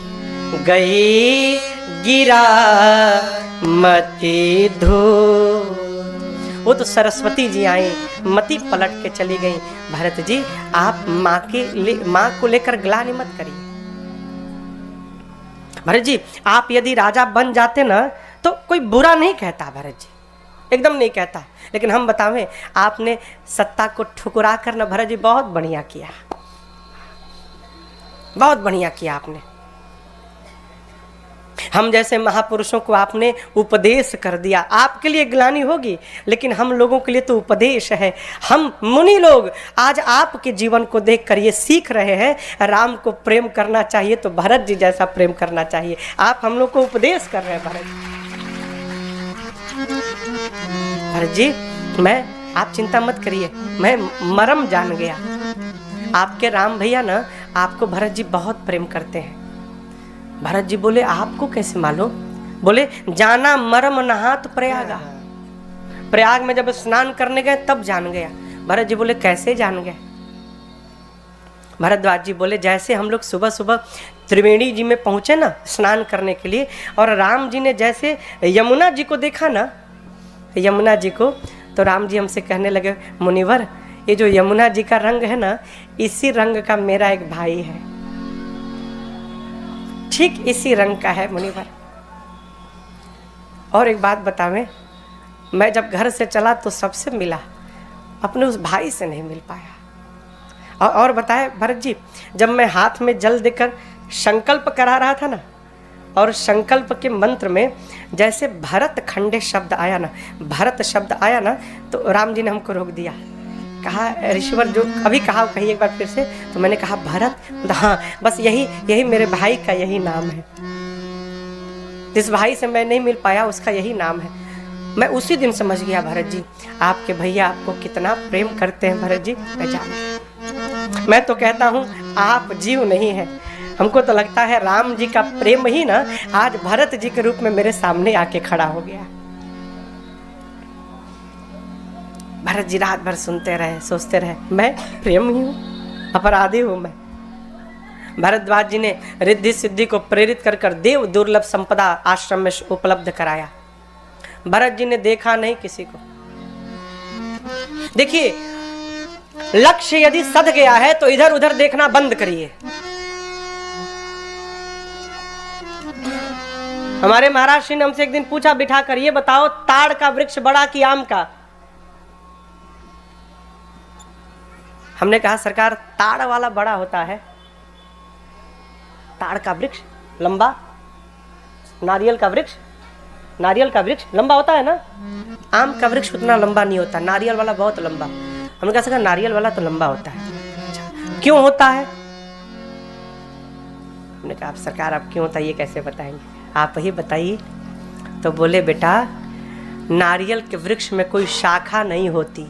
गई गिरा मति धो। वो तो सरस्वती जी आई, मति पलट के चली गई। भरत जी आप माँ को लेकर ग्लानि मत करिए। भरत जी आप यदि राजा बन जाते ना तो कोई बुरा नहीं कहता, भरत जी एकदम नहीं कहता। लेकिन हम बतावें, आपने सत्ता को ठुकरा कर ना भरत जी बहुत बढ़िया किया, बहुत बढ़िया किया आपने। हम जैसे महापुरुषों को आपने उपदेश कर दिया। आपके लिए ग्लानि होगी, लेकिन हम लोगों के लिए तो उपदेश है। हम मुनि लोग आज आपके जीवन को देखकर ये सीख रहे हैं, राम को प्रेम करना चाहिए तो भरत जी जैसा प्रेम करना चाहिए। आप हम लोग को उपदेश कर रहे हैं भरत जी। आप चिंता मत करिए, मैं मरम जान गया। आपके राम भैया ना आपको भरत जी बहुत प्रेम करते हैं। भरत जी बोले आपको कैसे मालूम? बोले जाना मरम नहात प्रयागा। प्रयाग में जब स्नान करने गए तब जान गया। भरत जी बोले कैसे जान गए? भरद्वाज जी बोले जैसे हम लोग सुबह सुबह त्रिवेणी जी में पहुंचे ना स्नान करने के लिए, और राम जी ने जैसे यमुना जी को देखा ना, यमुना जी को, तो राम जी हमसे कहने लगे, मुनिवर ये जो यमुना जी का रंग है ना, इसी रंग का मेरा एक भाई है, ठीक इसी रंग का है मुनिवर। और एक बात बतावें, मैं जब घर से चला तो सबसे मिला, अपने उस भाई से नहीं मिल पाया। और बताए भरत जी, जब मैं हाथ में जल देकर संकल्प करा रहा था ना, और संकल्प के मंत्र में जैसे भरत खंडे शब्द आया ना, भरत शब्द आया ना, तो राम जी ने हमको रोक दिया। कहा ऋषिवर जो अभी कहा कही एक बार फिर से। तो मैंने कहा भरत, हाँ बस यही मेरे भाई का यही नाम है। जिस भाई से मैं नहीं मिल पाया उसका यही नाम है। मैं उसी दिन समझ गया भरत जी आपके भैया आपको कितना प्रेम करते हैं। भरत जी मैं जान, मैं तो कहता हूँ आप जीव नहीं है। हमको तो लगता है राम जी का प्रेम ही ना आज भरत जी के रूप में मेरे सामने आके खड़ा हो गया। भरत जी रात भर सुनते रहे, सोचते रहे, मैं प्रेम ही हूँ, अपराधी हूँ मैं। भरद्वाज जी ने रिद्धि सिद्धि को प्रेरित कर कर देव दुर्लभ संपदा आश्रम में उपलब्ध कराया। भरत जी ने देखा नहीं किसी को। देखिए लक्ष्य यदि सध गया है तो इधर उधर देखना बंद करिए। हमारे महाराज श्री ने हमसे एक दिन पूछा बिठा कर, ये बताओ ताड़ का वृक्ष बड़ा कि आम का? हमने कहा सरकार ताड़ वाला बड़ा होता है। ताड़ का वृक्ष लंबा, नारियल का वृक्ष लंबा होता है ना, आम का वृक्ष उतना लंबा नहीं होता, नारियल वाला बहुत लंबा। हमने कहा सरकार नारियल वाला तो लंबा होता है। अच्छा, क्यों होता है? हमने कहा सरकार आप क्यों होता है ये कैसे बताएंगे, आप ही बताइए। तो बोले बेटा नारियल के वृक्ष में कोई शाखा नहीं होती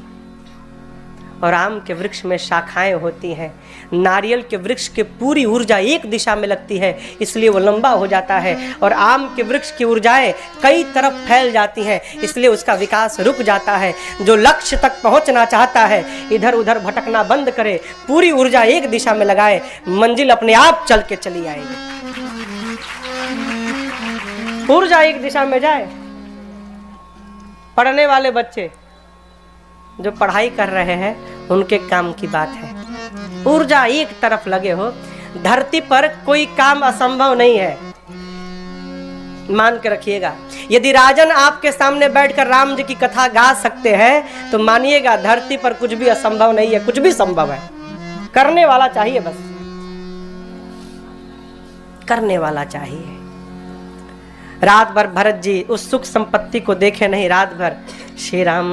और आम के वृक्ष में शाखाएं होती हैं। नारियल के वृक्ष की पूरी ऊर्जा एक दिशा में लगती है इसलिए वो लंबा हो जाता है, और आम के वृक्ष की ऊर्जाएं कई तरफ फैल जाती हैं इसलिए उसका विकास रुक जाता है। जो लक्ष्य तक पहुंचना चाहता है इधर उधर भटकना बंद करे, पूरी ऊर्जा एक दिशा में लगाए, मंजिल अपने आप चल के चली आएगी। ऊर्जा एक दिशा में जाए। पढ़ने वाले बच्चे जो पढ़ाई कर रहे हैं उनके काम की बात है, ऊर्जा एक तरफ लगे हो। धरती पर कोई काम असंभव नहीं है, मान के रखिएगा। यदि राजन आपके सामने बैठकर राम जी की कथा गा सकते हैं तो मानिएगा धरती पर कुछ भी असंभव नहीं है, कुछ भी संभव है। करने वाला चाहिए, बस करने वाला चाहिए। रात भर भरत जी उस सुख संपत्ति को देखे नहीं, रात भर श्री राम